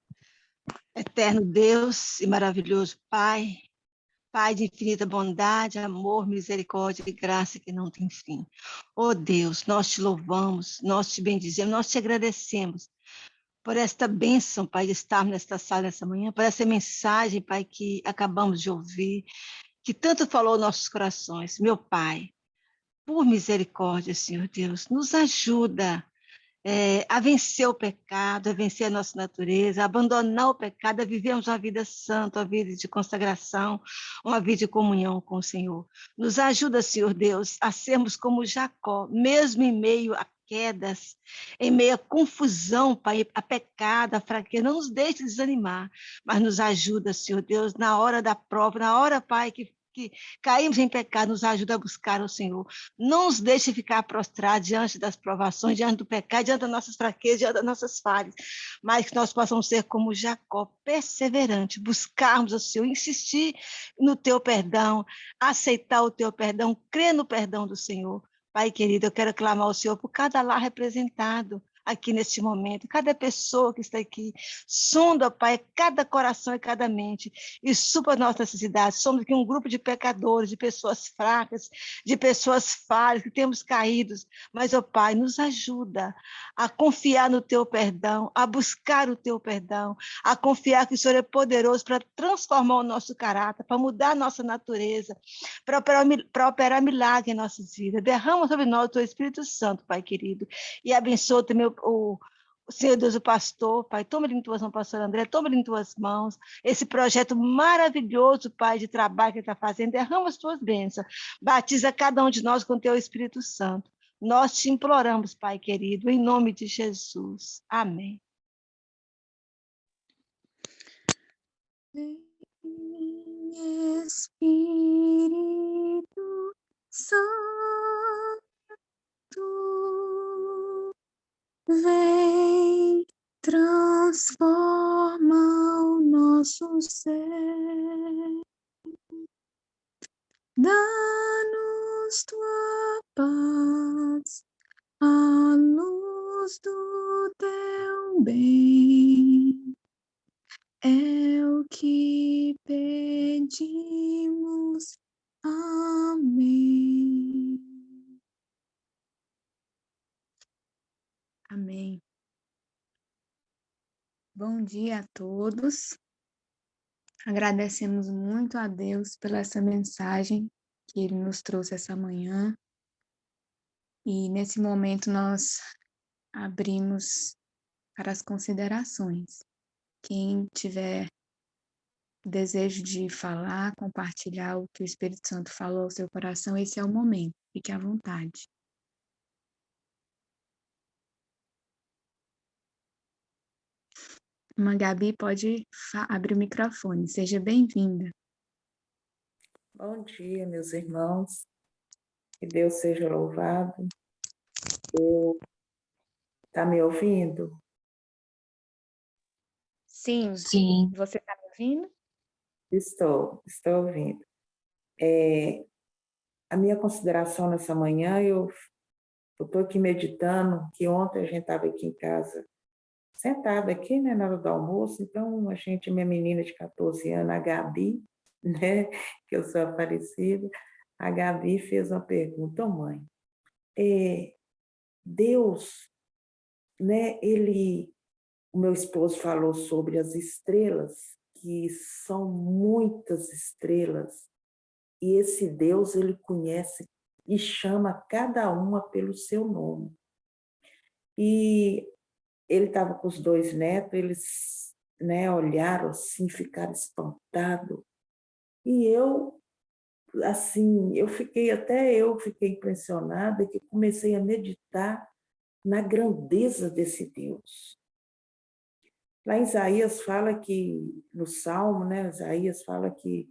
Eterno Deus e maravilhoso Pai, Pai de infinita bondade, amor, misericórdia e graça que não tem fim. Oh Deus, nós te louvamos, nós te bendizemos, nós te agradecemos por esta bênção, Pai, de estarmos nesta sala nessa manhã, por essa mensagem, Pai, que acabamos de ouvir, que tanto falou aos nossos corações. Meu Pai, por misericórdia, Senhor Deus, nos ajuda a vencer o pecado, a vencer a nossa natureza, a abandonar o pecado, a vivermos uma vida santa, uma vida de consagração, uma vida de comunhão com o Senhor. Nos ajuda, Senhor Deus, a sermos como Jacó, mesmo em meio a quedas, em meio à confusão, Pai, a pecado, a fraqueza. Não nos deixe desanimar, mas nos ajuda, Senhor Deus, na hora da prova, na hora, Pai, que caímos em pecado, nos ajuda a buscar o Senhor. Não nos deixe ficar prostrados diante das provações, diante do pecado, diante das nossas fraquezas, diante das nossas falhas, mas que nós possamos ser como Jacó, perseverante, buscarmos o Senhor, insistir no teu perdão, aceitar o teu perdão, crer no perdão do Senhor. Pai querido, eu quero clamar ao Senhor por cada lar representado aqui neste momento, cada pessoa que está aqui, sonda, Pai, cada coração e cada mente, e supra a nossa necessidade. Somos aqui um grupo de pecadores, de pessoas fracas, de pessoas falhas, que temos caído, mas, ó Pai, nos ajuda a confiar no teu perdão, a buscar o teu perdão, a confiar que o Senhor é poderoso para transformar o nosso caráter, para mudar a nossa natureza, para operar milagre em nossas vidas. Derrama sobre nós o teu Espírito Santo, Pai querido, e abençoa também o Senhor Deus, o pastor, Pai, toma ele em tuas mãos, pastor André, toma ele em tuas mãos, esse projeto maravilhoso, Pai, de trabalho que ele está fazendo, derrama as tuas bênçãos, batiza cada um de nós com o teu Espírito Santo. Nós te imploramos, Pai querido, em nome de Jesus. Amém. Espírito Santo, vem, transforma o nosso ser, dá-nos tua paz, a luz do teu bem. É o que pedimos. Amém. Amém. Bom dia a todos. Agradecemos muito a Deus pela essa mensagem que Ele nos trouxe essa manhã. E nesse momento nós abrimos para as considerações. Quem tiver desejo de falar, compartilhar o que o Espírito Santo falou ao seu coração, esse é o momento. Fique à vontade. Irmã Gabi, pode abrir o microfone. Seja bem-vinda. Bom dia, meus irmãos. Que Deus seja louvado. Está me ouvindo? Sim. Sim. Você está me ouvindo? Estou ouvindo. A minha consideração nessa manhã, eu estou aqui meditando, que ontem a gente estava aqui em casa, sentada aqui, né, na hora do almoço, então minha menina de 14 anos, a Gabi, né, que eu sou Aparecida, a Gabi fez uma pergunta: mãe, Deus, né, o meu esposo falou sobre as estrelas, que são muitas estrelas, e esse Deus, ele conhece e chama cada uma pelo seu nome. E ele estava com os 2 netos, eles, né, olharam assim, ficaram espantados. E eu, assim, eu fiquei impressionada, que comecei a meditar na grandeza desse Deus. Lá em Isaías fala que, no Salmo, né, Isaías fala que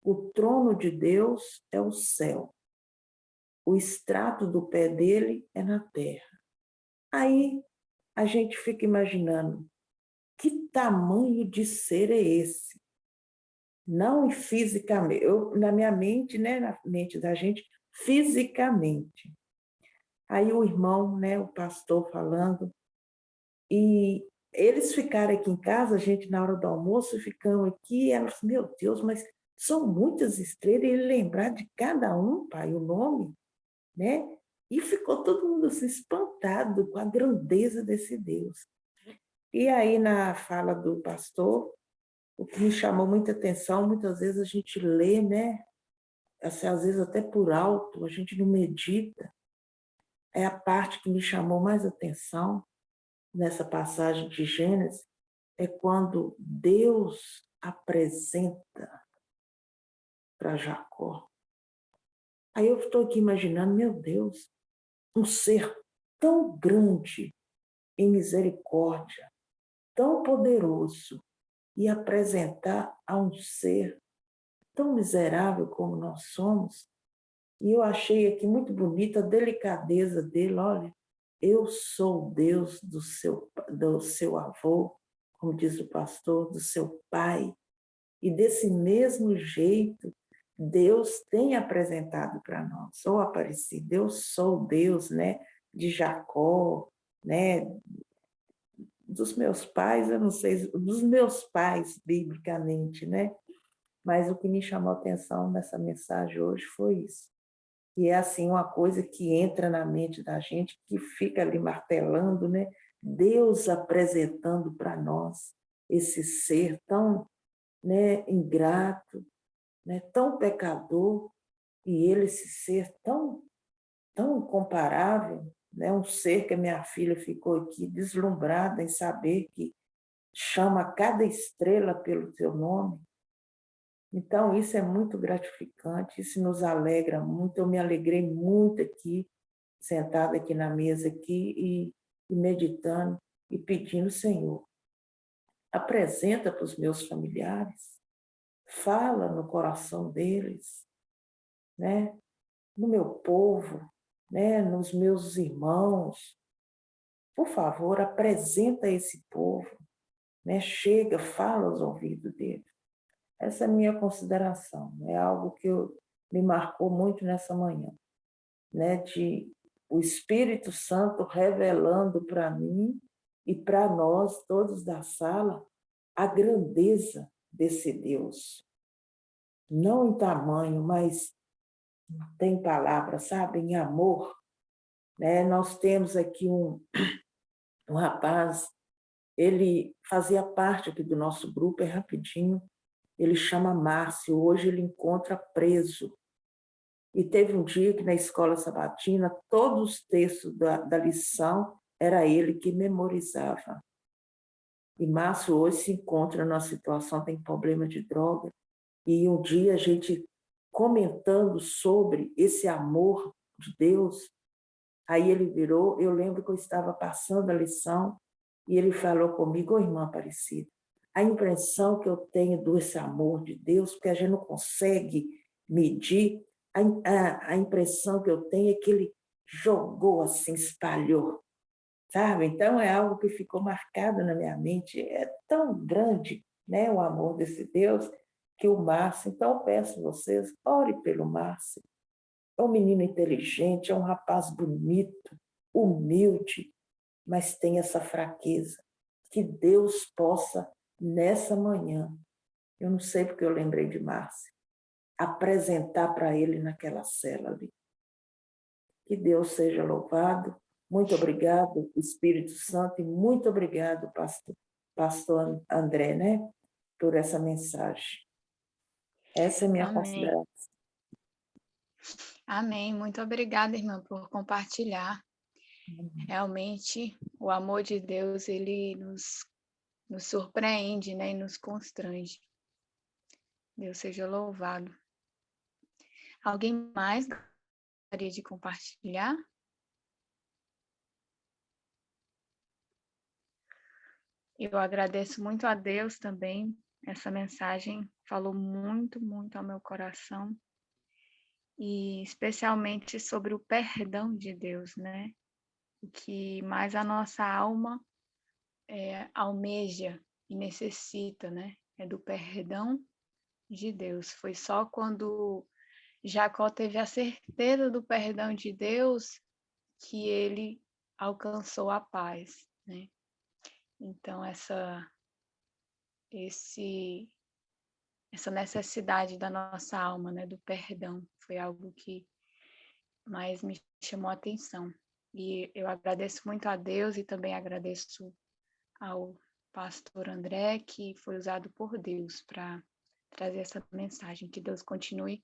o trono de Deus é o céu, o estrato do pé dele é na terra. Aí a gente fica imaginando, que tamanho de ser é esse? Não fisicamente, na minha mente, né, na mente da gente, fisicamente. Aí o irmão, né, o pastor falando, e eles ficaram aqui em casa, a gente na hora do almoço, ficamos aqui, e elas, meu Deus, mas são muitas estrelas, e ele lembrar de cada um, pai, o nome, né? E ficou todo mundo assim, espantado com a grandeza desse Deus. E aí, na fala do pastor, o que me chamou muita atenção, muitas vezes a gente lê, né? Assim, às vezes até por alto, a gente não medita. É a parte que me chamou mais atenção nessa passagem de Gênesis, é quando Deus apresenta para Jacó. Aí eu estou aqui imaginando, meu Deus, um ser tão grande em misericórdia, tão poderoso, e apresentar a um ser tão miserável como nós somos. E eu achei aqui muito bonita a delicadeza dele. Olha, eu sou o Deus do seu avô, como diz o pastor, do seu pai. E desse mesmo jeito, Deus tem apresentado para nós. Sou Aparecido, eu sou o Deus, né, de Jacó, né, dos meus pais, eu não sei, dos meus pais, biblicamente, né? Mas o que me chamou a atenção nessa mensagem hoje foi isso. E é assim uma coisa que entra na mente da gente, que fica ali martelando, né? Deus apresentando para nós esse ser tão, né, ingrato, né, tão pecador, e ele esse ser tão incomparável, né? Um ser que a minha filha ficou aqui deslumbrada em saber que chama cada estrela pelo seu nome. Então, isso é muito gratificante, isso nos alegra muito. Eu me alegrei muito aqui, sentada aqui na mesa aqui e meditando e pedindo, Senhor, apresenta para os meus familiares, fala no coração deles, né? No meu povo, né? Nos meus irmãos. Por favor, apresenta esse povo, né? Chega, fala aos ouvidos deles. Essa é a minha consideração, é algo que me marcou muito nessa manhã, né? De o Espírito Santo revelando para mim e para nós, todos da sala, a grandeza desse Deus. Não em tamanho, mas tem palavra, sabe? Em amor. Né? Nós temos aqui um rapaz, ele fazia parte aqui do nosso grupo, é rapidinho, ele chama Márcio, hoje ele encontra preso. E teve um dia que na escola sabatina, todos os textos da lição, era ele que memorizava. E Márcio hoje se encontra numa situação, tem problema de droga, e um dia a gente comentando sobre esse amor de Deus, aí ele virou, eu lembro que eu estava passando a lição, e ele falou comigo, irmã Aparecida, a impressão que eu tenho desse amor de Deus, porque a gente não consegue medir, a impressão que eu tenho é que ele jogou assim, espalhou, sabe? Então é algo que ficou marcado na minha mente, é tão grande, né, o amor desse Deus, que o Márcio, então eu peço a vocês, ore pelo Márcio, é um menino inteligente, é um rapaz bonito, humilde, mas tem essa fraqueza. Que Deus possa, nessa manhã, eu não sei porque eu lembrei de Márcio, apresentar para ele naquela cela ali. Que Deus seja louvado. Muito obrigado, Espírito Santo, e muito obrigado, pastor André, né, por essa mensagem. Essa é a minha Amém. consideração. Amém. Muito obrigada, irmã, por compartilhar. Realmente, o amor de Deus, ele nos surpreende, né, e nos constrange. Deus seja louvado. Alguém mais gostaria de compartilhar? Eu agradeço muito a Deus também. Essa mensagem falou muito, muito ao meu coração. E especialmente sobre o perdão de Deus, né? O que mais a nossa alma almeja e necessita, né? É do perdão de Deus. Foi só quando Jacó teve a certeza do perdão de Deus que ele alcançou a paz, né? Então essa necessidade da nossa alma, né, do perdão, foi algo que mais me chamou a atenção. E eu agradeço muito a Deus e também agradeço ao pastor André, que foi usado por Deus para trazer essa mensagem. Que Deus continue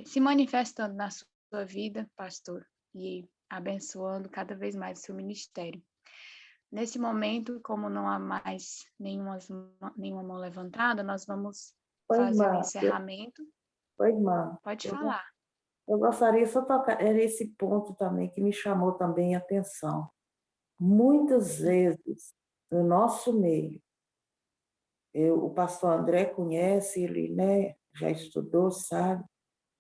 se manifestando na sua vida, pastor, e abençoando cada vez mais o seu ministério. Nesse momento, como não há mais nenhuma mão levantada, nós vamos fazer o encerramento. Oi, irmã. Pode falar. Eu gostaria só tocar, era esse ponto também que me chamou também a atenção. Muitas vezes, no nosso meio, o pastor André conhece, ele, né, já estudou, sabe?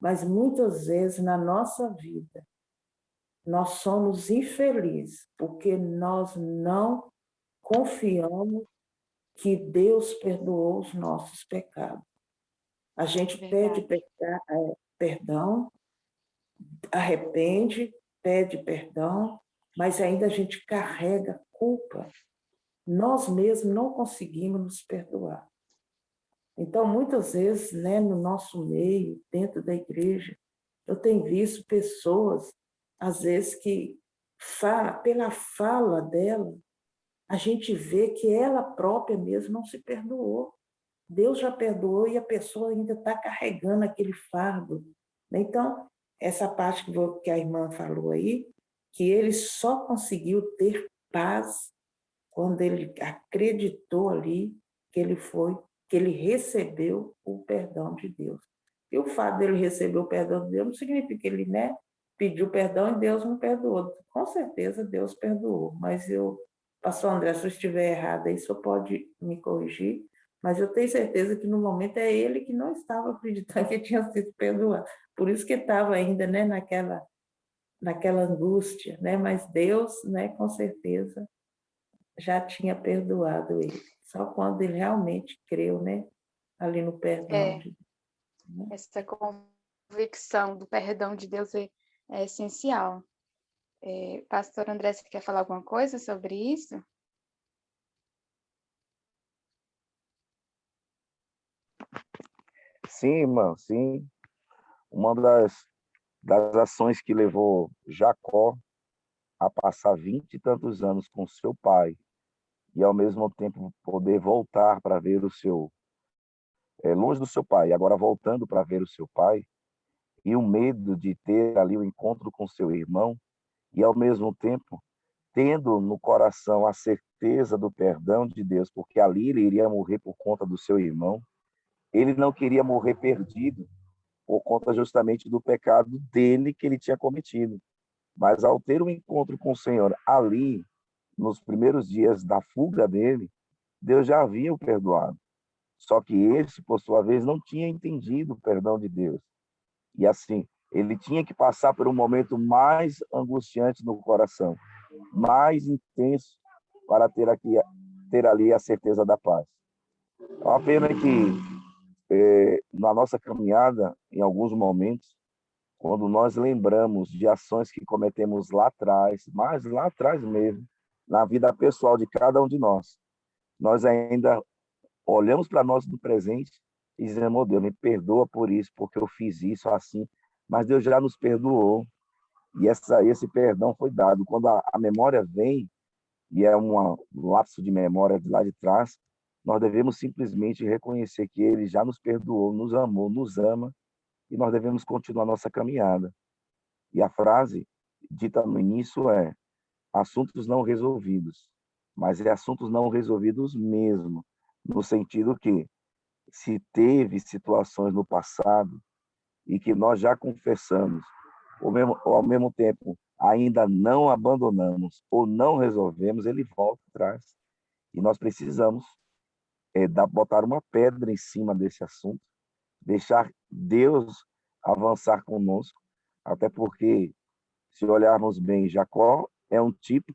Mas muitas vezes na nossa vida, nós somos infelizes, porque nós não confiamos que Deus perdoou os nossos pecados. A gente pede perdão, arrepende, pede perdão, mas ainda a gente carrega culpa. Nós mesmos não conseguimos nos perdoar. Então, muitas vezes, né, no nosso meio, dentro da igreja, eu tenho visto pessoas, às vezes, que pela fala dela, a gente vê que ela própria mesmo não se perdoou. Deus já perdoou e a pessoa ainda está carregando aquele fardo. Então, essa parte que a irmã falou aí, que ele só conseguiu ter paz quando ele acreditou ali que ele recebeu o perdão de Deus. E o fato dele receber o perdão de Deus não significa que ele, né, pediu perdão e Deus não perdoou. Com certeza Deus perdoou, mas pastor André, se eu estiver errado aí, só pode me corrigir, mas eu tenho certeza que no momento é ele que não estava acreditando que tinha sido perdoado. Por isso que estava ainda, né, naquela angústia, né? Mas Deus, né, com certeza já tinha perdoado ele. Só quando ele realmente creu, né, ali no perdão de Deus. Né? Essa convicção do perdão de Deus é essencial. Pastor André, você quer falar alguma coisa sobre isso? Sim, irmão, sim. Uma das ações que levou Jacó a passar 20 e tantos anos com seu pai e, ao mesmo tempo, poder voltar para ver longe do seu pai, agora voltando para ver o seu pai, e o medo de ter ali o encontro com seu irmão, e, ao mesmo tempo, tendo no coração a certeza do perdão de Deus, porque ali ele iria morrer por conta do seu irmão, ele não queria morrer perdido por conta justamente do pecado dele que ele tinha cometido. Mas ao ter um encontro com o Senhor ali, nos primeiros dias da fuga dele, Deus já havia o perdoado. Só que esse, por sua vez, não tinha entendido o perdão de Deus. E assim, ele tinha que passar por um momento mais angustiante no coração, mais intenso, para ter ali a certeza da paz. É uma pena que, na nossa caminhada, em alguns momentos, quando nós lembramos de ações que cometemos lá atrás, mas lá atrás mesmo, na vida pessoal de cada um de nós ainda olhamos para nós no presente e dizemos: oh, Deus, me perdoa por isso, porque eu fiz isso assim. Mas Deus já nos perdoou e esse perdão foi dado. Quando a memória vem, e é um lapso de memória de lá de trás, nós devemos simplesmente reconhecer que Ele já nos perdoou, nos amou, nos ama, e nós devemos continuar nossa caminhada. E a frase dita no início é: assuntos não resolvidos, mas é assuntos não resolvidos mesmo, no sentido que se teve situações no passado e que nós já confessamos, ou ao mesmo tempo ainda não abandonamos ou não resolvemos, ele volta atrás. E nós precisamos botar uma pedra em cima desse assunto, deixar Deus avançar conosco, até porque, se olharmos bem, Jacó é um tipo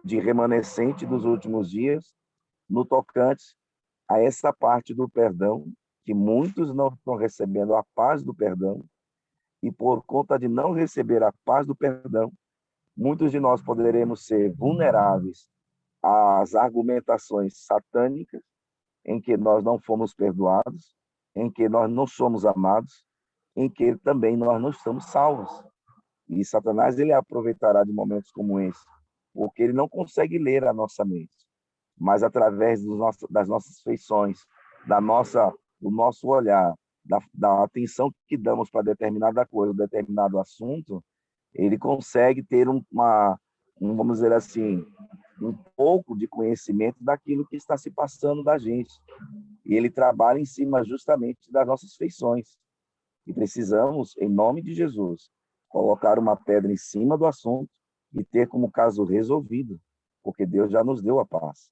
de remanescente dos últimos dias no tocante a essa parte do perdão, que muitos não estão recebendo a paz do perdão, e por conta de não receber a paz do perdão, muitos de nós poderemos ser vulneráveis às argumentações satânicas, em que nós não fomos perdoados, em que nós não somos amados, em que também nós não estamos salvos. E Satanás ele aproveitará de momentos como esse, porque ele não consegue ler a nossa mente, mas através das nossas feições, do nosso olhar, da atenção que damos para determinada coisa, determinado assunto, ele consegue ter vamos dizer assim, um pouco de conhecimento daquilo que está se passando da gente. E ele trabalha em cima justamente das nossas feições. E precisamos, em nome de Jesus, colocar uma pedra em cima do assunto e ter como caso resolvido, porque Deus já nos deu a paz.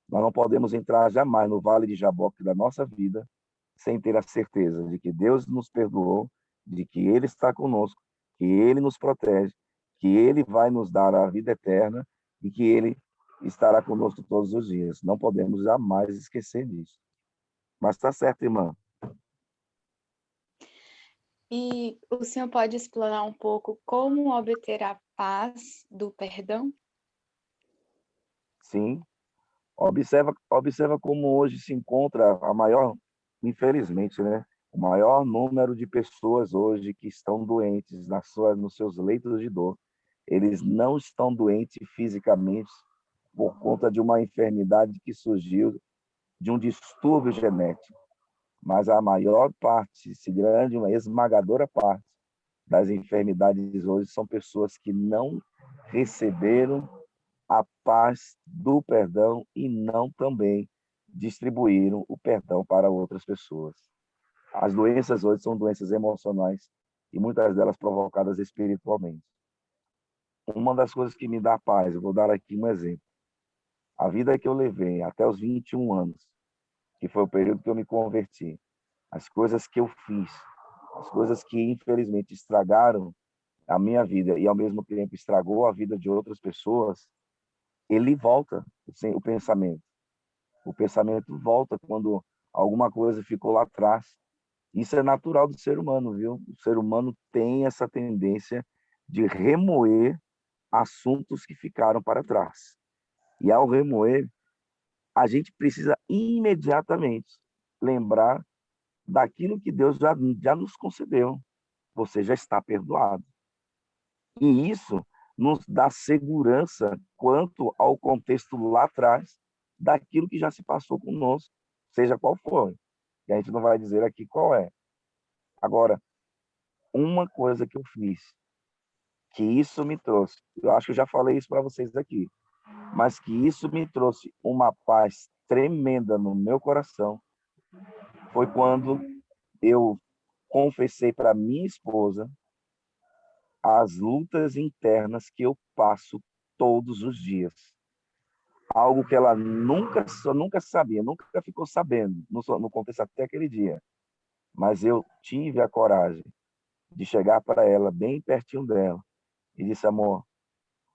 Nós não podemos entrar jamais no vale de Jaboque da nossa vida sem ter a certeza de que Deus nos perdoou, de que Ele está conosco, que Ele nos protege, que Ele vai nos dar a vida eterna e que Ele estará conosco todos os dias. Não podemos jamais esquecer disso. Mas está certo, irmã. E o senhor pode explorar um pouco como obter a paz do perdão? Sim. Observa como hoje se encontra a maior, infelizmente, né? O maior número de pessoas hoje que estão doentes nos seus leitos de dor. Eles não estão doentes fisicamente por conta de uma enfermidade que surgiu de um distúrbio genético. Mas a maior parte, se grande, uma esmagadora parte das enfermidades hoje são pessoas que não receberam a paz do perdão e não também distribuíram o perdão para outras pessoas. As doenças hoje são doenças emocionais e muitas delas provocadas espiritualmente. Uma das coisas que me dá paz, eu vou dar aqui um exemplo. A vida que eu levei até os 21 anos, que foi o período que eu me converti, as coisas que eu fiz, as coisas que infelizmente estragaram a minha vida e ao mesmo tempo estragou a vida de outras pessoas, ele volta, o pensamento. O pensamento volta quando alguma coisa ficou lá atrás. Isso é natural do ser humano, viu? O ser humano tem essa tendência de remoer assuntos que ficaram para trás. E ao remoer, a gente precisa imediatamente lembrar daquilo que Deus já nos concedeu. Você já está perdoado. E isso nos dá segurança quanto ao contexto lá atrás daquilo que já se passou conosco, seja qual for. E a gente não vai dizer aqui qual é. Agora, uma coisa que eu fiz, que isso me trouxe, eu acho que eu já falei isso para vocês aqui, mas que isso me trouxe uma paz tremenda no meu coração, foi quando eu confessei para minha esposa as lutas internas que eu passo todos os dias. Algo que ela nunca sabia, nunca ficou sabendo, no contexto até aquele dia. Mas eu tive a coragem de chegar para ela, bem pertinho dela, e disse: amor,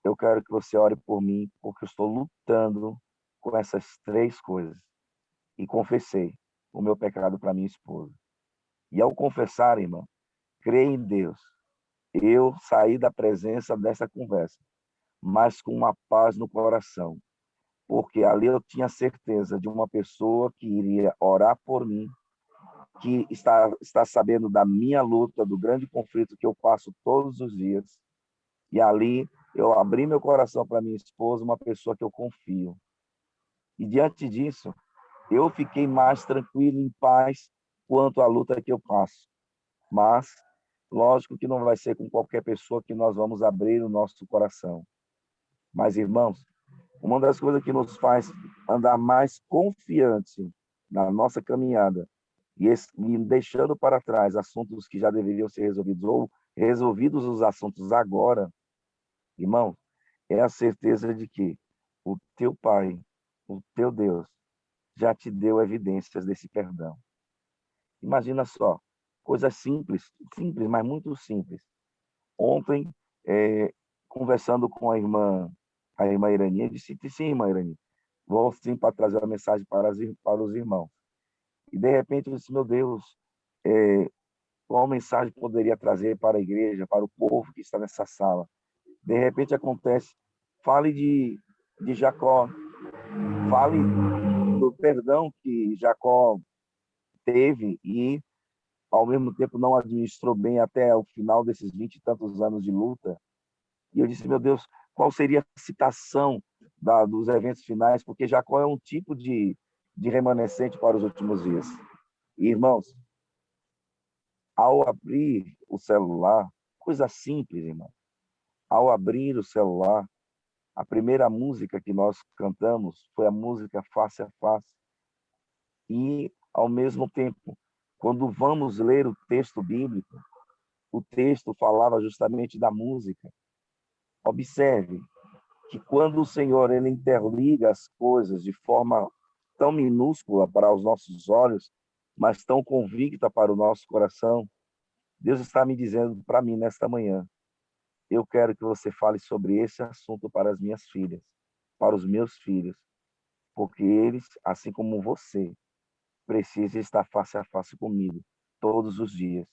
eu quero que você ore por mim, porque eu estou lutando com essas 3 coisas. E confessei o meu pecado para minha esposa. E ao confessar, irmã, creia em Deus, eu saí da presença dessa conversa, mas com uma paz no coração, porque ali eu tinha certeza de uma pessoa que iria orar por mim, que está sabendo da minha luta, do grande conflito que eu passo todos os dias. E ali eu abri meu coração para minha esposa, uma pessoa que eu confio. E diante disso, eu fiquei mais tranquilo, em paz, quanto à luta que eu passo. Mas, lógico que não vai ser com qualquer pessoa que nós vamos abrir o nosso coração. Mas, irmãos, uma das coisas que nos faz andar mais confiante na nossa caminhada e deixando para trás assuntos que já deveriam ser resolvidos ou resolvidos os assuntos agora, irmão, é a certeza de que o teu Pai, o teu Deus, já te deu evidências desse perdão. Imagina só, coisa simples, simples, mas muito simples. Ontem, conversando com a irmã Irani, eu disse: sim, irmã Irani, vou sim para trazer uma mensagem para os irmãos. E de repente eu disse: meu Deus, qual mensagem poderia trazer para a igreja, para o povo que está nessa sala? De repente acontece, fale de Jacó, fale do perdão que Jacó teve e, ao mesmo tempo, não administrou bem até o final desses 20 e tantos anos de luta. E eu disse: meu Deus, qual seria a citação dos eventos finais? Porque Jacó é um tipo de remanescente para os últimos dias. E, irmãos, ao abrir o celular, coisa simples, irmão, ao abrir o celular, a primeira música que nós cantamos foi a música Face a Face. E, ao mesmo tempo, Quando vamos ler o texto bíblico, o texto falava justamente da música. Observe que quando o Senhor ele interliga as coisas de forma tão minúscula para os nossos olhos, mas tão convicta para o nosso coração, Deus está me dizendo para mim nesta manhã, eu quero que você fale sobre esse assunto para as minhas filhas, para os meus filhos, porque eles, assim como você, precisam estar face a face comigo todos os dias.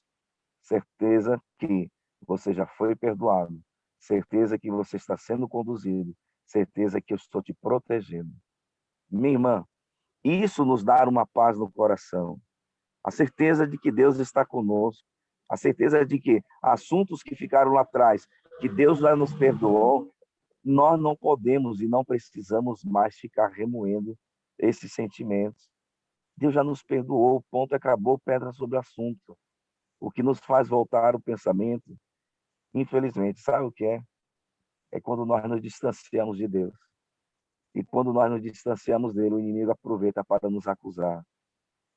Certeza que você já foi perdoado, certeza que você está sendo conduzido, certeza que eu estou te protegendo. Minha irmã, isso nos dá uma paz no coração, a certeza de que Deus está conosco, a certeza de que assuntos que ficaram lá atrás, que Deus já nos perdoou, nós não podemos e não precisamos mais ficar remoendo esses sentimentos. Deus já nos perdoou, ponto, acabou, pedra sobre o assunto. O que nos faz voltar o pensamento, infelizmente, sabe o que é? É quando nós nos distanciamos de Deus. E quando nós nos distanciamos dele, o inimigo aproveita para nos acusar.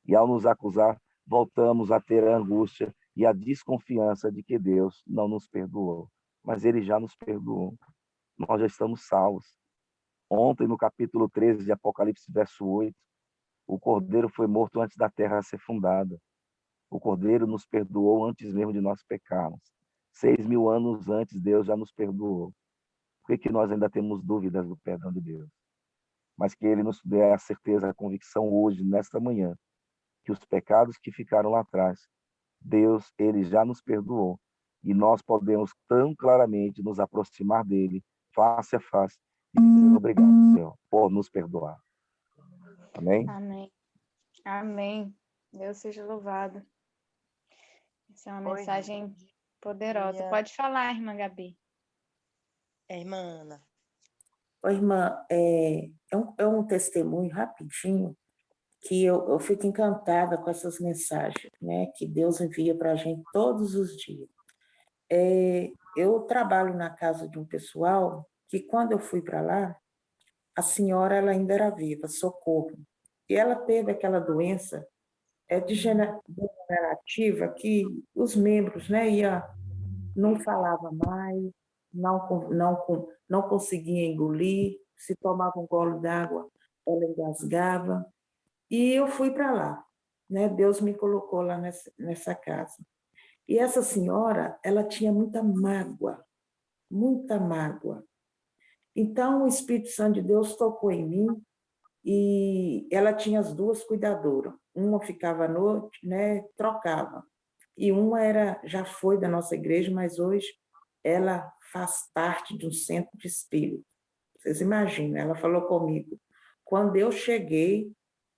E ao nos acusar, voltamos a ter a angústia e a desconfiança de que Deus não nos perdoou. Mas ele já nos perdoou. Nós já estamos salvos. Ontem, no capítulo 13 de Apocalipse, verso 8, o Cordeiro foi morto antes da terra ser fundada. O Cordeiro nos perdoou antes mesmo de nós pecarmos. 6.000 anos antes, Deus já nos perdoou. Por que nós ainda temos dúvidas do perdão de Deus? Mas que Ele nos dê a certeza, a convicção hoje, nesta manhã, que os pecados que ficaram lá atrás, Deus, Ele já nos perdoou. E nós podemos tão claramente nos aproximar dEle, face a face, e dizer obrigado, Senhor, por nos perdoar. Amém? Amém. Amém. Deus seja louvado. Essa é uma Oi, mensagem poderosa. dia. Pode falar, irmã Gabi. Irmã Ana. Ô, irmã, é um testemunho rapidinho que eu fico encantada com essas mensagens, né, que Deus envia para a gente todos os dias. Eu trabalho na casa de um pessoal que, quando eu fui para lá, a senhora ela ainda era viva, Socorro, e ela teve aquela doença degenerativa que os membros, né, não falava mais, não conseguia engolir, se tomava um gole d'água, ela engasgava. E eu fui para lá, né? Deus me colocou lá nessa casa. E essa senhora, ela tinha muita mágoa, muita mágoa. Então, o Espírito Santo de Deus tocou em mim e ela tinha as duas cuidadoras. Uma ficava à noite, né? Trocava. E uma já foi da nossa igreja, mas hoje ela faz parte de um centro de espírito. Vocês imaginam, ela falou comigo. Quando eu cheguei,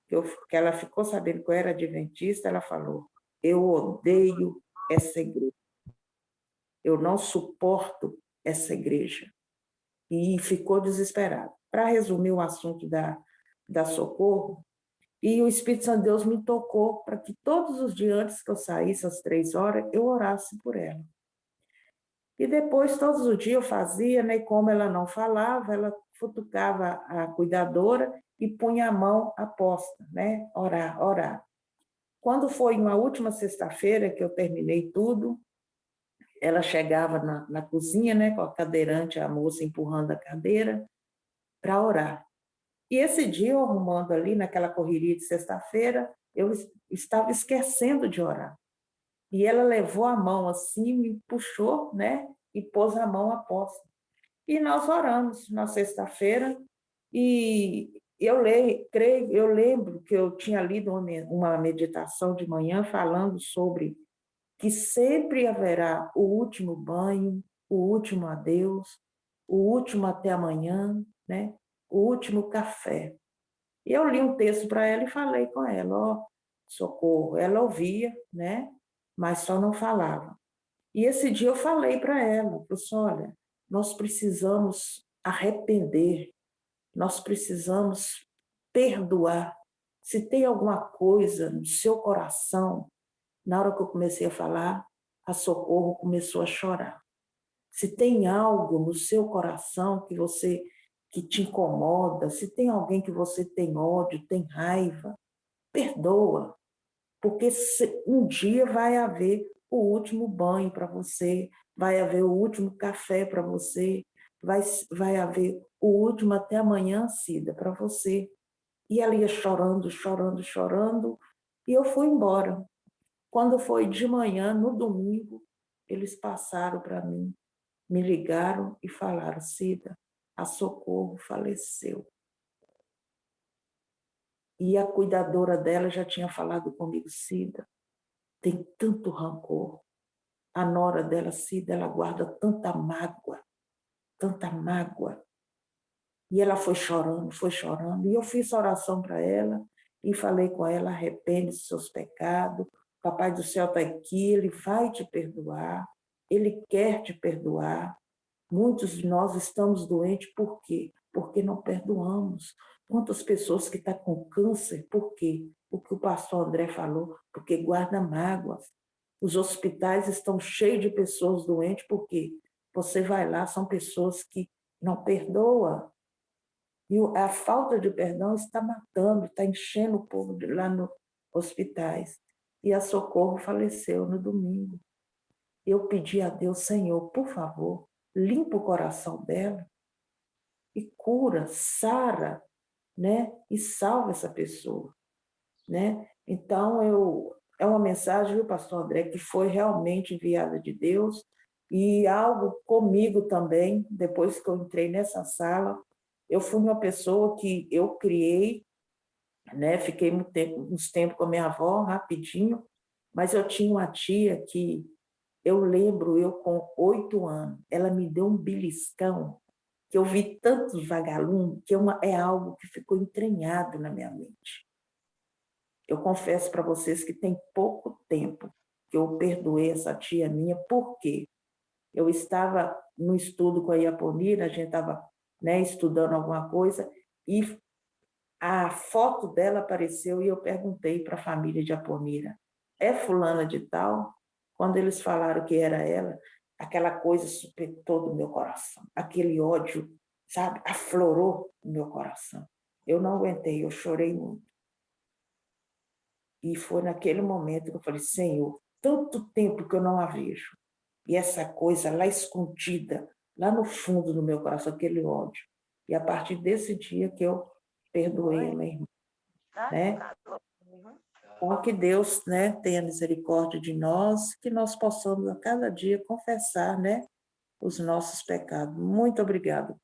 que ela ficou sabendo que eu era adventista, ela falou, eu odeio essa igreja. Eu não suporto essa igreja. E ficou desesperada. Para resumir o assunto da Socorro, e o Espírito Santo de Deus me tocou para que todos os dias, antes que eu saísse às 3 horas, eu orasse por ela. E depois, todos os dias eu fazia, né? E como ela não falava, ela futucava a cuidadora e punha a mão aposta, né? Orar, orar. Quando foi uma última sexta-feira que eu terminei tudo, ela chegava na cozinha, né? Com a cadeirante, a moça empurrando a cadeira para orar. E esse dia, eu arrumando ali, naquela correria de sexta-feira, eu estava esquecendo de orar. E ela levou a mão assim, me puxou, né? E pôs a mão aposta. E nós oramos na sexta-feira, e eu lembro que eu tinha lido uma meditação de manhã falando sobre que sempre haverá o último banho, o último adeus, o último até amanhã, né? O último café. E eu li um texto para ela e falei com ela, ó, Socorro. Ela ouvia, né? Mas só não falava. E esse dia eu falei para ela, olha, nós precisamos arrepender, nós precisamos perdoar. Se tem alguma coisa no seu coração, na hora que eu comecei a falar, a Socorro começou a chorar. Se tem algo no seu coração que te incomoda, se tem alguém que você tem ódio, tem raiva, perdoa. porque um dia vai haver o último banho para você, vai haver o último café para você, vai haver o último até amanhã, Cida, para você. E ela ia chorando, chorando, chorando, e eu fui embora. Quando foi de manhã, no domingo, eles passaram para mim, me ligaram e falaram: Cida, a Socorro faleceu. E a cuidadora dela já tinha falado comigo: Cida, tem tanto rancor. A nora dela, Cida, ela guarda tanta mágoa, tanta mágoa. E ela foi chorando. E eu fiz oração para ela e falei com ela: arrepende dos seus pecados. Papai do céu está aqui, ele vai te perdoar, ele quer te perdoar. Muitos de nós estamos doentes, por quê? Porque não perdoamos. Quantas pessoas que estão com câncer, por quê? O que o pastor André falou, porque guarda mágoas. Os hospitais estão cheios de pessoas doentes, por quê? Você vai lá, são pessoas que não perdoam. E a falta de perdão está matando, está enchendo o povo lá nos hospitais. E a Socorro faleceu no domingo. Eu pedi a Deus: Senhor, por favor, limpa o coração dela e cura, sara, né? E salva essa pessoa, né? Então, é uma mensagem, viu, pastor André, que foi realmente enviada de Deus e algo comigo também, depois que eu entrei nessa sala. Eu fui uma pessoa que eu criei, né? Fiquei uns tempos com a minha avó, rapidinho, mas eu tinha uma tia que eu lembro, eu com 8 anos, ela me deu um beliscão, que eu vi tantos vagalumes, que é algo que ficou entranhado na minha mente. Eu confesso para vocês que tem pouco tempo que eu perdoei essa tia minha, por quê? Eu estava no estudo com a Iaponira, a gente estava, né, estudando alguma coisa, e a foto dela apareceu e eu perguntei para a família de Aponira: é fulana de tal? Quando eles falaram que era ela, aquela coisa supetou do meu coração. Aquele ódio, sabe, aflorou no meu coração. Eu não aguentei, eu chorei muito. E foi naquele momento que eu falei: Senhor, tanto tempo que eu não a vejo. E essa coisa lá escondida, lá no fundo do meu coração, aquele ódio. E a partir desse dia que eu perdoei a minha irmã, né? Bom, que Deus, né, tenha misericórdia de nós, que nós possamos a cada dia confessar, né, os nossos pecados. Muito obrigada.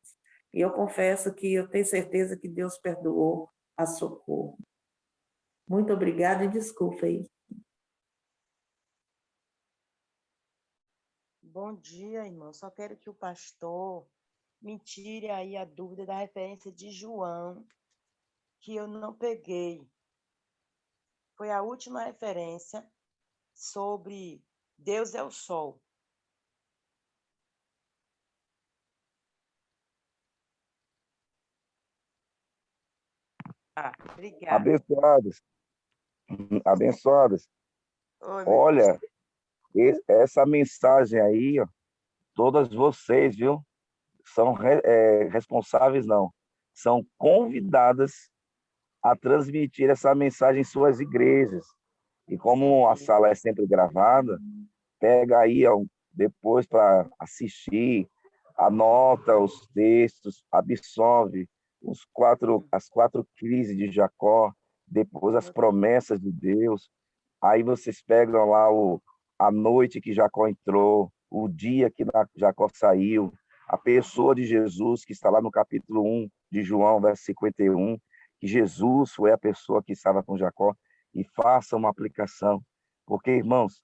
E eu confesso que eu tenho certeza que Deus perdoou a Socorro. Muito obrigada e desculpa aí. Bom dia, irmão. Só quero que o pastor me tire aí a dúvida da referência de João, que eu não peguei. Foi a última referência sobre Deus é o sol. Obrigada. Abençoadas, abençoadas. Oi, meu Olha, pastor. essa mensagem aí, ó, todas vocês, viu, são responsáveis, não, são convidadas a transmitir essa mensagem em suas igrejas. E como a sala é sempre gravada, pega aí ó, depois para assistir, anota os textos, absorve as 4 crises de Jacó, depois as promessas de Deus. Aí vocês pegam lá a noite que Jacó entrou, o dia que Jacó saiu, a pessoa de Jesus, que está lá no capítulo 1 de João, verso 51, que Jesus foi a pessoa que estava com Jacó, e faça uma aplicação. Porque, irmãos,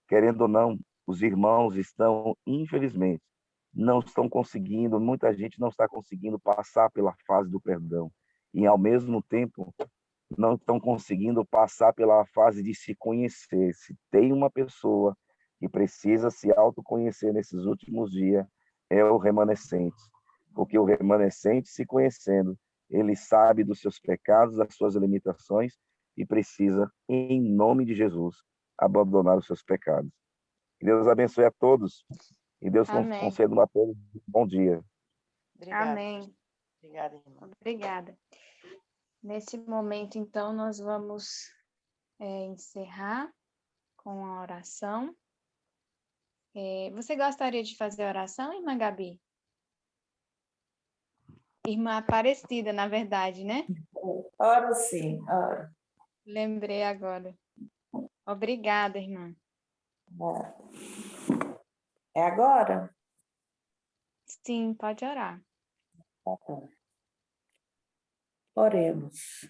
querendo ou não, os irmãos estão, infelizmente, não estão conseguindo, muita gente não está conseguindo passar pela fase do perdão. E, ao mesmo tempo, não estão conseguindo passar pela fase de se conhecer. Se tem uma pessoa que precisa se autoconhecer nesses últimos dias, é o remanescente. Porque o remanescente, se conhecendo, ele sabe dos seus pecados, das suas limitações e precisa, em nome de Jesus, abandonar os seus pecados. Que Deus abençoe a todos e Deus Amém. conceda a todos um bom dia. Obrigada. Amém. Obrigada, irmã. Obrigada. Nesse momento, então, nós vamos encerrar com a oração. Você gostaria de fazer a oração, irmã Gabi? Irmã Aparecida, na verdade, né? Ora sim, ora. Lembrei agora. Obrigada, irmã. É agora? Sim, pode orar. Tá bom. Oremos.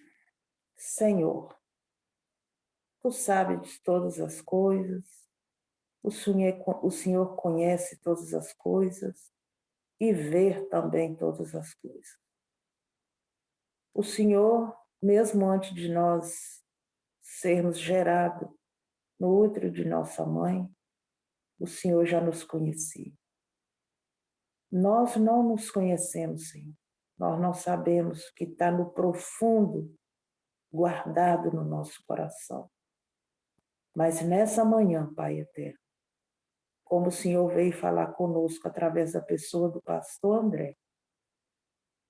Senhor, tu sabes de todas as coisas, o Senhor conhece todas as coisas e vê também todas as coisas. O Senhor, mesmo antes de nós sermos gerados no útero de nossa mãe, o Senhor já nos conhecia. Nós não nos conhecemos, Senhor. Nós não sabemos o que está no profundo, guardado no nosso coração. Mas nessa manhã, Pai eterno, como o Senhor veio falar conosco através da pessoa do pastor André,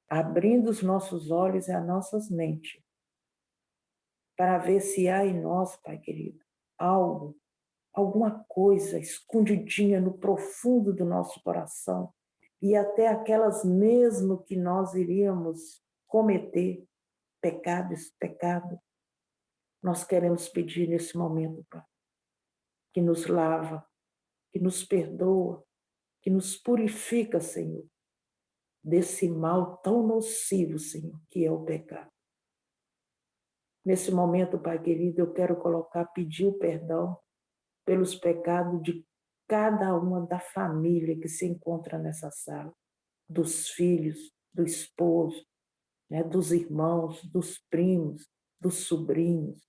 abrindo os nossos olhos e as nossas mentes, para ver se há em nós, Pai querido, alguma coisa escondidinha no profundo do nosso coração, e até aquelas mesmo que nós iríamos cometer, pecado, nós queremos pedir nesse momento, Pai, que nos lava, que nos perdoa, que nos purifica, Senhor, desse mal tão nocivo, Senhor, que é o pecado. Nesse momento, Pai querido, eu quero pedir o perdão pelos pecados de cada uma da família que se encontra nessa sala, dos filhos, do esposo, né, dos irmãos, dos primos, dos sobrinhos.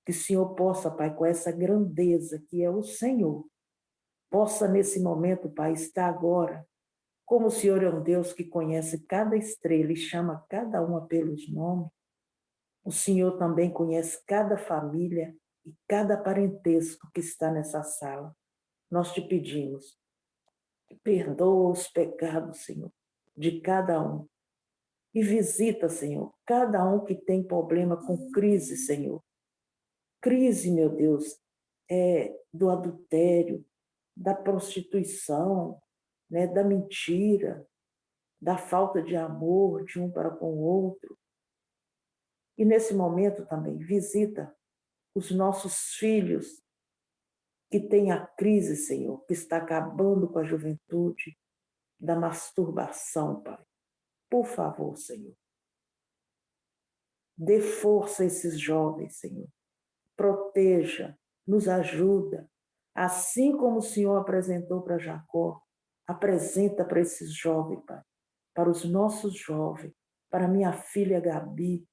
Que o Senhor possa, Pai, com essa grandeza que é o Senhor, possa nesse momento, Pai, estar agora, como o Senhor é um Deus que conhece cada estrela e chama cada uma pelos nomes, o Senhor também conhece cada família e cada parentesco que está nessa sala. Nós te pedimos, perdoa os pecados, Senhor, de cada um. E visita, Senhor, cada um que tem problema com crise, Senhor. Crise, meu Deus, do adultério, da prostituição, né, da mentira, da falta de amor de um para com o outro. E nesse momento também visita os nossos filhos que têm a crise, Senhor, que está acabando com a juventude, da masturbação, Pai. Por favor, Senhor. Dê força a esses jovens, Senhor. Proteja, nos ajuda. Assim como o Senhor apresentou para Jacó, apresenta para esses jovens, Pai. Para os nossos jovens, para minha filha Gabi,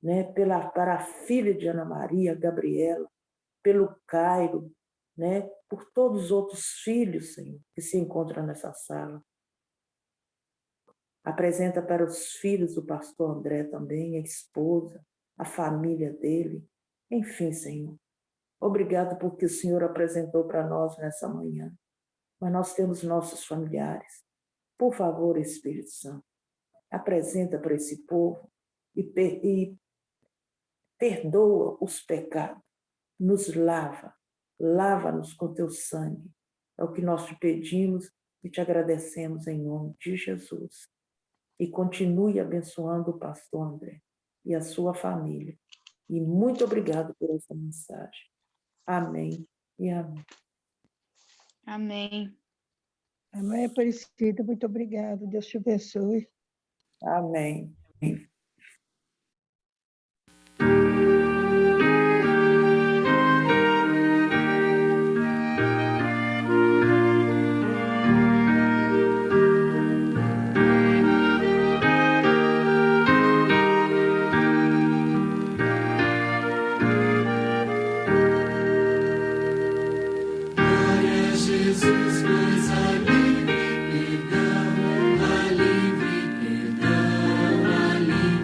né? Para a filha de Ana Maria, Gabriela, pelo Cairo, né? Por todos os outros filhos, Senhor, que se encontram nessa sala. Apresenta para os filhos do pastor André também, a esposa, a família dele. Enfim, Senhor, obrigado porque o Senhor apresentou para nós nessa manhã. Mas nós temos nossos familiares. Por favor, Espírito Santo, apresenta para esse povo e perdoa os pecados. Nos lava-nos com teu sangue. É o que nós te pedimos e te agradecemos em nome de Jesus. E continue abençoando o pastor André e a sua família. E muito obrigado por essa mensagem. Amém e amém. Amém. Amém, Aparecida, muito obrigada. Deus te abençoe. Amém. Glória a Jesus, pois há livre perdão, há livre perdão, há livre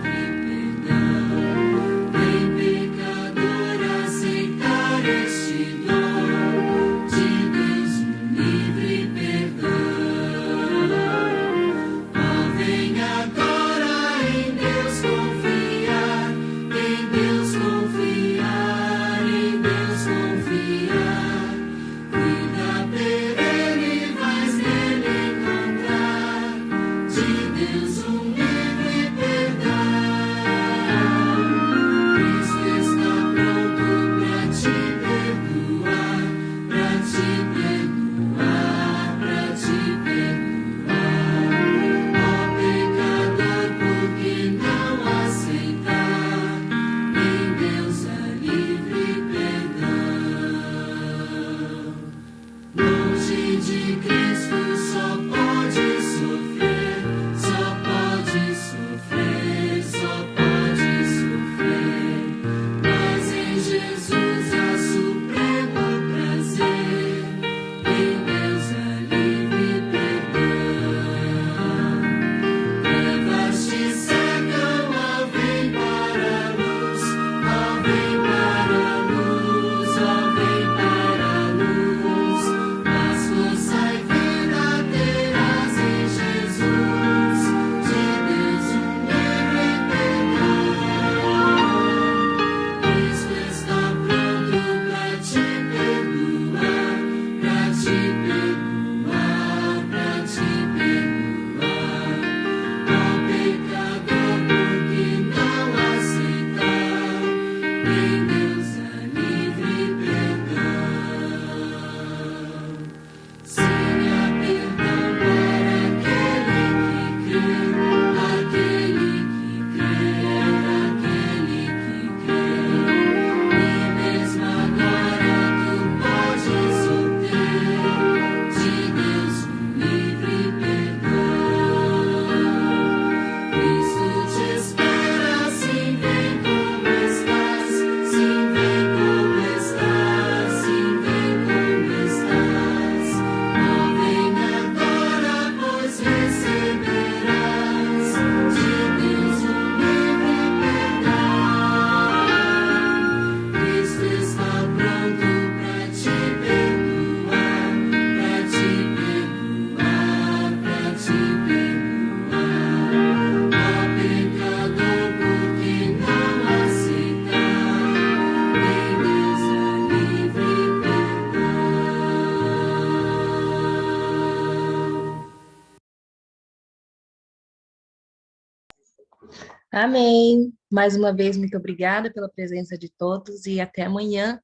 Amém. Mais uma vez, muito obrigada pela presença de todos e até amanhã,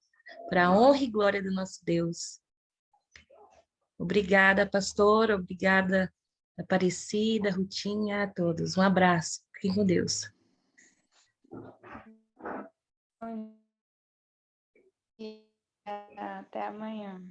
para a honra e glória do nosso Deus. Obrigada, pastor. Obrigada, Aparecida, Rutinha, a todos. Um abraço. Fiquem com Deus. E até amanhã.